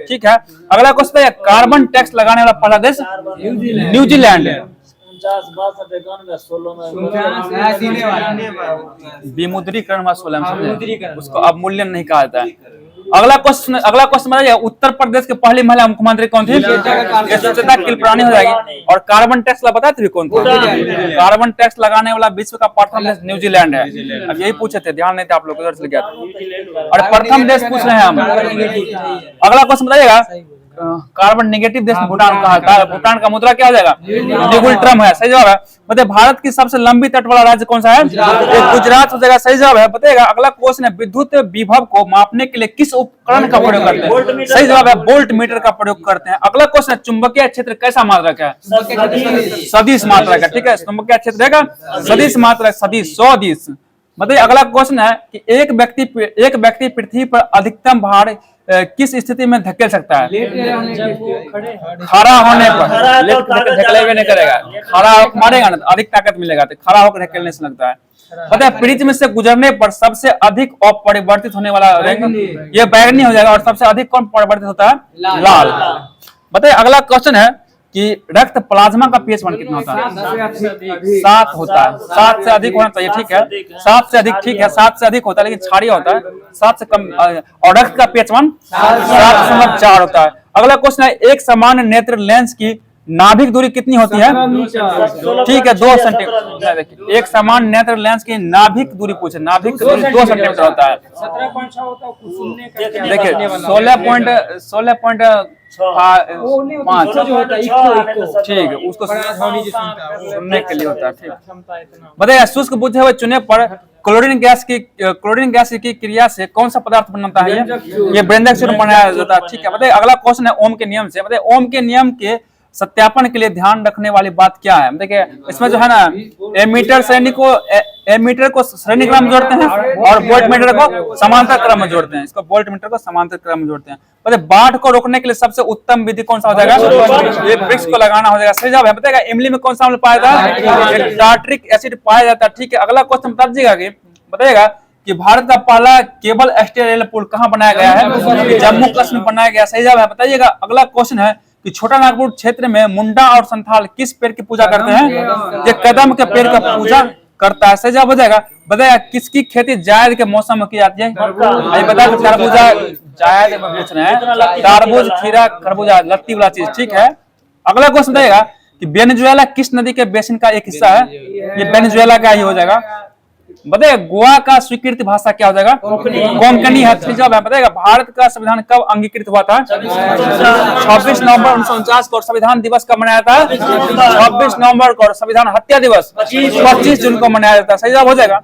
ठीक है। अगला क्वेश्चन है कार्बन टैक्स लगाने वाला पहला देश न्यूजीलैंड है। 49 62 91 16 में विमुद्रीकरण हुआ 16 में, समझे? उसको अवमूल्यन नहीं कहा जाता है। अगला क्वेश्चन बताइए, उत्तर प्रदेश के पहली महिला मुख्यमंत्री कौन थी? ये सुचेता किलप्राणी हो जाएगी। और कार्बन टैक्स बताए थे कौन था? कार्बन टैक्स लगाने वाला विश्व का प्रथम देश न्यूजीलैंड है। अब यही पूछे थे, ध्यान नहीं थे आप लोग, उधर से गया था। और प्रथम देश पूछ रहे हैं हम। अगला क्वेश्चन बताइएगा, कार्बन नेगेटिव देश भूटान कहा था। भूटान का मुद्रा क्या हो जाएगा? निगुल ट्रम है, सही जवाब है। बताइए भारत की सबसे लंबी तट वाला राज्य कौन सा है? गुजरात हो जाएगा, सही जवाब है। बताइएगा अगला क्वेश्चन है, विद्युत विभव को मापने के लिए किस उपकरण का प्रयोग करते हैं? सही जवाब है, वोल्ट मीटर का प्रयोग करते हैं। अगला क्वेश्चन है, चुंबकीय क्षेत्र कैसा मात्रक है? सदिश मात्रक है, ठीक है। चुंबकीय क्षेत्र रहेगा सदिश मात्रक, सदिश, सदिश। बताइए अगला क्वेश्चन है कि एक व्यक्ति पृथ्वी पर अधिकतम भार किस स्थिति में धकेल सकता है? खड़ा होने पर। लेट धकेले हुए नहीं करेगा, खड़ा मारेगा ना तो अधिक ताकत मिलेगा, तो खड़ा होकर धकेलने से लगता है। बताइए प्रिज्म से गुजरने पर सबसे अधिक अपरिवर्तित होने वाला रंग ये बैंगनी हो जाएगा। और सबसे अधिक कौन परिवर्तित होता है? लाल। बताइए अगला क्वेश्चन है कि रक्त प्लाज्मा का pH मान कितना होता है? 7 होता है। 7 से अधिक होना चाहिए, ठीक है। 7 से अधिक, ठीक है, 7 से अधिक होता है, लेकिन क्षारीय होता है। 7 से कम। और रक्त का pH मान 7.4 होता है। अगला क्वेश्चन है, एक सामान्य नेत्र लेंस की नाभिक दूरी कितनी होती है? ठीक है, 2 सेंटीमीटर। देखिए एक सामान्य नेत्र लेंस की नाभिक दूरी पूछे, नाभिक दूरी 2 सेंटीमीटर होता है। देखिए 16.5, ठीक है, उसको सुनने के लिए होता है, ठीक। बताइए शुष्क बुझे हुए चूने पर क्लोरीन गैस की क्रिया से कौन सा पदार्थ बनता है? ये व्यंजक चूर्ण बनाया जाता है, ठीक है। बताइए अगला क्वेश्चन है ओम के नियम से। बताइए ओम के नियम के सत्यापन के लिए ध्यान रखने वाली बात क्या है? देखिए इसमें जो है ना, एमीटर को श्रेणी क्रम में जोड़ते हैं और वोल्ट मीटर को समांतर क्रम में जोड़ते हैं। इसको वोल्ट मीटर को समांतर क्रम में जोड़ते हैं। बताइए बाढ़ को रोकने के लिए सबसे उत्तम विधि कौन सा हो जाएगा? ये वृक्ष को लगाना हो जाएगा, सही जवाब है। बताएगा इमली में कौन सा अम्ल पाया जाता है? टार्ट्रिक एसिड पाया जाता है, ठीक है। अगला क्वेश्चन बता दीजिएगा कि बताइएगा कि भारत का पहला केबल स्टील रेल पुल कहाँ बनाया गया है? जम्मू कश्मीर बनाया गया, सही जवाब है। बताइएगा अगला क्वेश्चन है कि छोटा नागपुर क्षेत्र में मुंडा और संथाल किस पेड़ की पूजा करते हैं? ये कदम के पेड़ का पूजा करता है, सही जवाब हो जाएगा। बताइए किसकी खेती जायद के मौसम में की जाती है? बता तरबूजा, जायद में पूछ रहे हैं, तरबूज, खीरा, खरबूजा, लत्ती वाला चीज, ठीक है। अगला क्वेश्चन बताइएगा कि वेनेजुएला किस नदी के बेसिन का एक हिस्सा है? ये वेनेजुएला का ही हो जाएगा। बताइए गोवा का स्वीकृत भाषा क्या हो जाएगा? कोंकणी है, सही जवाब है। बताइएगा भारत का संविधान कब अंगीकृत हुआ था? 26 नवंबर 1949 को। संविधान दिवस कब मनाया था? 26 नवंबर को। संविधान हत्या दिवस 25 जून को मनाया जाता है, सही जवाब हो जाएगा।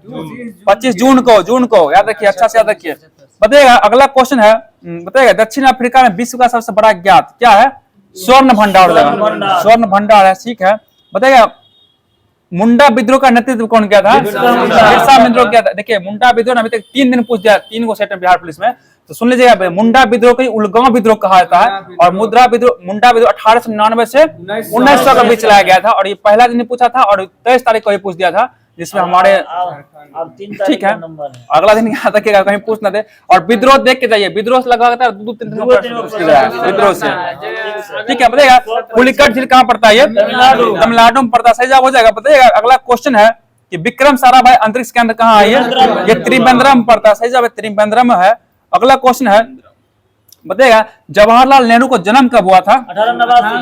25 जून को याद रखिए, अच्छा से याद रखिए। बताइएगा अगला क्वेश्चन है, बताइएगा दक्षिण अफ्रीका में विश्व का सबसे बड़ा ज्ञात क्या है? स्वर्ण भंडार हो जाएगा, स्वर्ण भंडार है, ठीक है। बताइएगा मुंडा विद्रोह का नेतृत्व कौन किया था? बिरसा मुंडा किया था। देखिए मुंडा विद्रोह अभी तक 3 दिन पूछ दिया, 3 को सेट बिहार पुलिस में, तो सुन लीजिएगा। मुंडा विद्रोह को उलगांव विद्रोह कहा जाता है। और मुंडा विद्रोह 1899 से 1900 के बीच चलाया गया था। और ये पहला दिन पूछा था और 23 तारीख को ये पूछ दिया था, जिसमें हमारे ठीक है अगला दिन याद रखिएगा, कहीं पूछ ना दे। और विद्रोह देख के जाइए, विद्रोह से लगातार 2-3 दिन विद्रोह से, ठीक है। बताइएगा पुलिकट झील कहाँ पड़ता है? तमिलनाडु में पड़ता है, सही जवाब हो जाएगा। बताइएगा अगला क्वेश्चन है कि विक्रम साराभाई अंतरिक्ष केंद्र कहाँ है? ये त्रिवेंद्रम में पड़ता है, सही जवाब त्रिवेंद्रम में है। अगला क्वेश्चन है, बताइएगा जवाहरलाल नेहरू को जन्म कब हुआ था?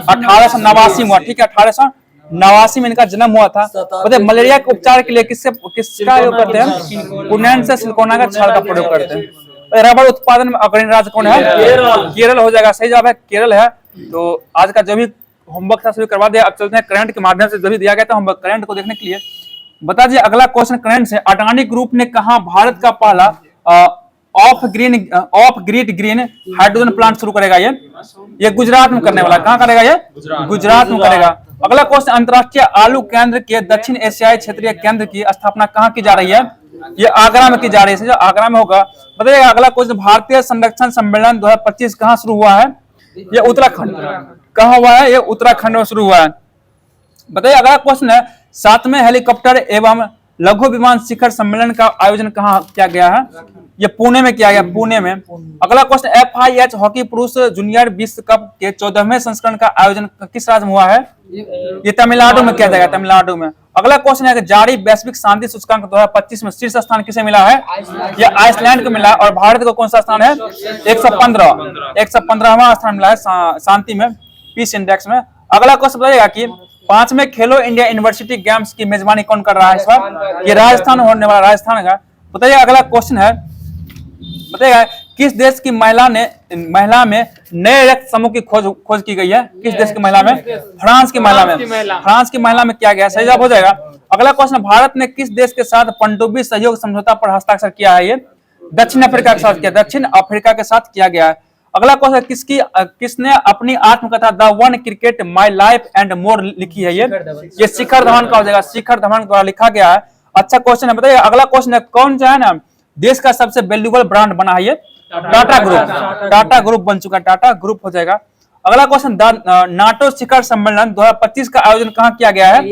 1889 हुआ, ठीक है। 1889 में इनका जन्म हुआ था। बताइए मलेरिया के उपचार के लिए किसका उपयोग करते हैं? कुनैन से सिलिकोना का छाल का प्रयोग करते हैं। रबर उत्पादन में अग्रणी राज्य कौन है? केरल हो जाएगा, सही जवाब है, केरल है। तो आज का जो भी होमवर्क था सभी करवा दिया। अब चलते हैं करंट के माध्यम से जो भी दिया गया था होमवर्क, करंट को देखने के लिए बता दीजिए। अगला क्वेश्चन करंट से, अडानी ग्रुप ने कहा भारत का पहला of grid green hydrogen plant शुरू करेगा? ये गुजरात में करने वाला। कहाँ करेगा? ये गुजरात में करेगा। अगला क्वेश्चन, अंतरराष्ट्रीय आलू केंद्र के दक्षिण एशियाई क्षेत्रीय केंद्र की स्थापना कहाँ की जा रही है? ये आगरा में की जा रही है, जो आगरा में होगा। बताइएगा अगला क्वेश्चन, भारतीय संरक्षण सम्मेलन 2025 कहाँ शुरू हुआ है? ये उत्तराखंड। कहाँ हुआ है? ये उत्तराखंड में शुरू हुआ है। बताइए अगला क्वेश्चन है, 7वें हेलीकॉप्टर एवं लघु विमान शिखर सम्मेलन का आयोजन कहाँ किया गया है? ये पुणे में किया गया, पुणे में। अगला क्वेश्चन, FIH हॉकी पुरुष जूनियर विश्व कप के 14वें संस्करण का आयोजन किस राज्य में हुआ है? ये तमिलनाडु में किया जाएगा, तमिलनाडु में। अगला क्वेश्चन है कि जारी वैश्विक शांति सूचकांक 2025 में शीर्ष स्थान किसे मिला है? ये आइसलैंड को मिला। और भारत को कौन सा स्थान है? 115वां स्थान मिला है शांति में, पीस इंडेक्स में। अगला क्वेश्चन बताइएगा कि 5वें खेलो इंडिया यूनिवर्सिटी गेम्स की मेजबानी कौन कर रहा है इस बार? ये राजस्थान होने वाला, राजस्थान का। बताइए अगला क्वेश्चन है, बताइएगा किस देश की महिला में नए रक्त समूह की खोज की गई है? किस देश की महिला में? फ्रांस की महिला में, फ्रांस की महिला में किया गया। सही जवाब हो जाएगा। अगला क्वेश्चन, भारत ने किस देश के साथ पनडुब्बी सहयोग समझौता पर हस्ताक्षर किया है? ये दक्षिण अफ्रीका के साथ किया, दक्षिण अफ्रीका के साथ किया गया है। अगला क्वेश्चन, किसने अपनी आत्मकथा the one cricket my life and more लिखी है? ये शिखर धवन का हो जाएगा, शिखर धवन द्वारा लिखा गया है। अच्छा क्वेश्चन है। बताइए अगला क्वेश्चन है, कौन जो है ना देश का सबसे वैल्यूएबल ब्रांड बना है? ये टाटा ग्रुप, टाटा ग्रुप बन चुका है, टाटा ग्रुप हो जाएगा। अगला क्वेश्चन, नाटो शिखर सम्मेलन 2025 का आयोजन कहाँ किया गया है?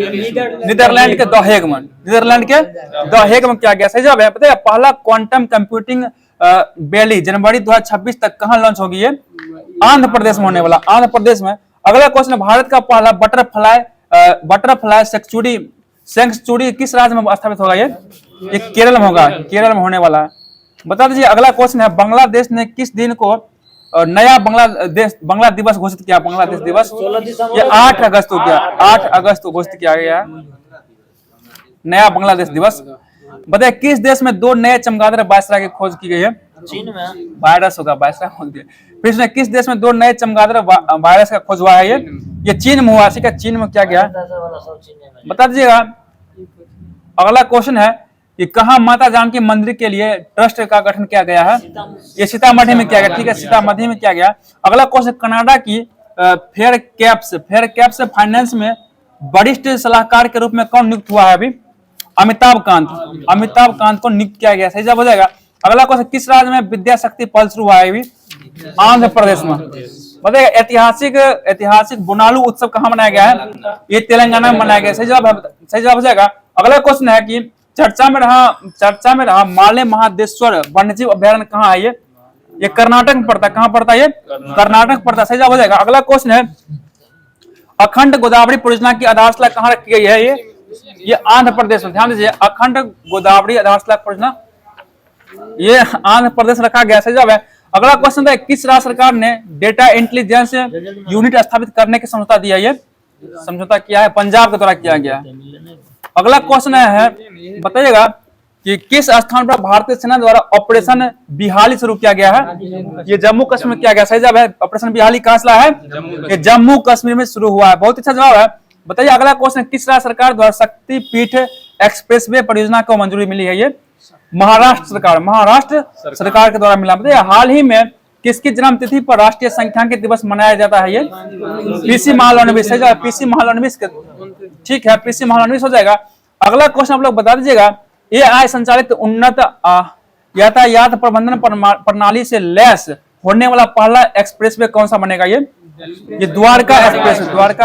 नीदरलैंड के द हेग में, नीदरलैंड के द हेग में किया गया। सही जवाब है। बताइए पहला क्वांटम कंप्यूटिंग वैली जनवरी 2026 तक कहाँ लॉन्च होगी? ये आंध्र प्रदेश में होने वाला, आंध्र प्रदेश में। अगला क्वेश्चन, भारत का पहला बटरफ्लाई सेंचुरी किस राज्य में स्थापित होगा? ये केरल में होगा, केरल में होने वाला है। बता दीजिए। अगला क्वेश्चन है, बांग्लादेश ने किस दिन को नया बांग्ला दिवस घोषित किया? बांग्लादेश दिवस ये 8 अगस्त को किया, 8 अगस्त को घोषित किया गया नया बांग्लादेश दिवस। बताइए किस देश में 2 नए चमगादड़ वायसराय की खोज की गई है? चीन में। वायरस होगा, वायसराय बोल दिया। फिर किस देश में 2 नए चमगादड़ वायरस का खोज हुआ है? ये चीन में हुआ। ठीक है, चीन में क्या गया बता दीजिएगा। अगला क्वेश्चन है कि कहाँ माता जानकी मंदिर के लिए ट्रस्ट का गठन किया गया है? ये सीतामढ़ी में किया गया। ठीक है, सीतामढ़ी में किया गया। अगला क्वेश्चन, कनाडा की फेयर कैप्स फाइनेंस में वरिष्ठ सलाहकार के रूप में कौन नियुक्त हुआ है अभी? अमिताभ कांत को नियुक्त किया गया। सही जवाब हो जाएगा। अगला क्वेश्चन, किस राज्य में विद्या शक्ति पल शुरू हुआ है अभी? आंध्र प्रदेश में। बताइए ऐतिहासिक बोनालू उत्सव कहाँ मनाया गया है? ये तेलंगाना में मनाया गया। सही जवाब हो जाएगा। अगला क्वेश्चन है कि चर्चा में रहा माले महादेश्वर वन्यजीव अभ्यारण्य कहाँ है? ये कर्नाटक में पड़ता है। कहाँ पड़ता है? ये कर्नाटक पड़ता है। सही जवाब हो जाएगा। अगला क्वेश्चन है, अखंड गोदावरी परियोजना की आधारशिला कहाँ रखी गई है? ये आंध्र प्रदेश में। ध्यान दीजिए, अखंड गोदावरी आधारशिला परियोजना ये आंध्र प्रदेश में रखा गया। सही जवाब है। अगला क्वेश्चन है, किस राज्य सरकार ने डेटा इंटेलिजेंस यूनिट स्थापित करने की समझौता दिया? ये समझौता किया है पंजाब के द्वारा किया गया। अगला क्वेश्चन है, बताइएगा कि किस स्थान पर भारतीय सेना द्वारा ऑपरेशन बिहाली शुरू किया गया है? ये जम्मू कश्मीर में किया गया। सही जवाब है। ऑपरेशन बिहाली कहाँ से है? ये जम्मू कश्मीर में शुरू हुआ है। बहुत अच्छा जवाब है। बताइए अगला क्वेश्चन, किस राज्य सरकार द्वारा शक्तिपीठ एक्सप्रेसवे परियोजना को मंजूरी मिली है? ये महाराष्ट्र सरकार के द्वारा मिला। बताइए हाल ही में किसकी जन्म तिथि पर राष्ट्रीय संख्यांक दिवस मनाया जाता है? ये पीसी महालनोबिस। पीसी महालनोबिस। ठीक है, पीसी महालनोबिस हो जाएगा। अगला क्वेश्चन आप लोग बता दीजिएगा, AI संचालित उन्नत यातायात प्रबंधन प्रणाली से लैस होने वाला पहला एक्सप्रेसवे कौन सा बनेगा? ये द्वारका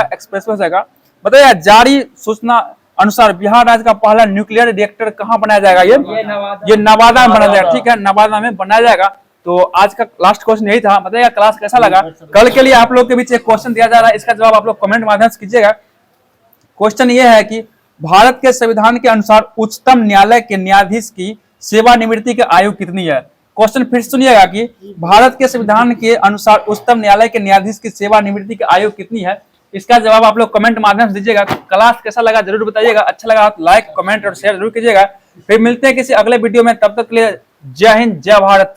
एक्सप्रेस हो जाएगा। बताइए जारी सूचना अनुसार बिहार राज्य का पहला न्यूक्लियर रिएक्टर कहाँ बनाया जाएगा? ये नवादा में बनाया जाएगा। ठीक है, नवादा में बनाया जाएगा। तो आज का लास्ट क्वेश्चन यही था। बताइए क्लास कैसा लगा? कल के लिए आप लोग के बीच एक क्वेश्चन दिया जा रहा है, इसका जवाब आप लोग कमेंट माध्यम से कीजिएगा। क्वेश्चन ये है कि भारत के संविधान के अनुसार उच्चतम न्यायालय के न्यायाधीश की सेवानिवृत्ति की आयु कितनी है? क्वेश्चन फिर सुनिएगा कि भारत के संविधान के अनुसार उच्चतम न्यायालय के न्यायाधीश की सेवानिवृत्ति की आयु कितनी है? इसका जवाब आप लोग कमेंट माध्यम से दीजिएगा। क्लास कैसा लगा जरूर बताइएगा। अच्छा लगा तो लाइक, कमेंट और शेयर जरूर कीजिएगा। फिर मिलते हैं किसी अगले वीडियो में। तब तक के लिए जय हिंद, जय भारत।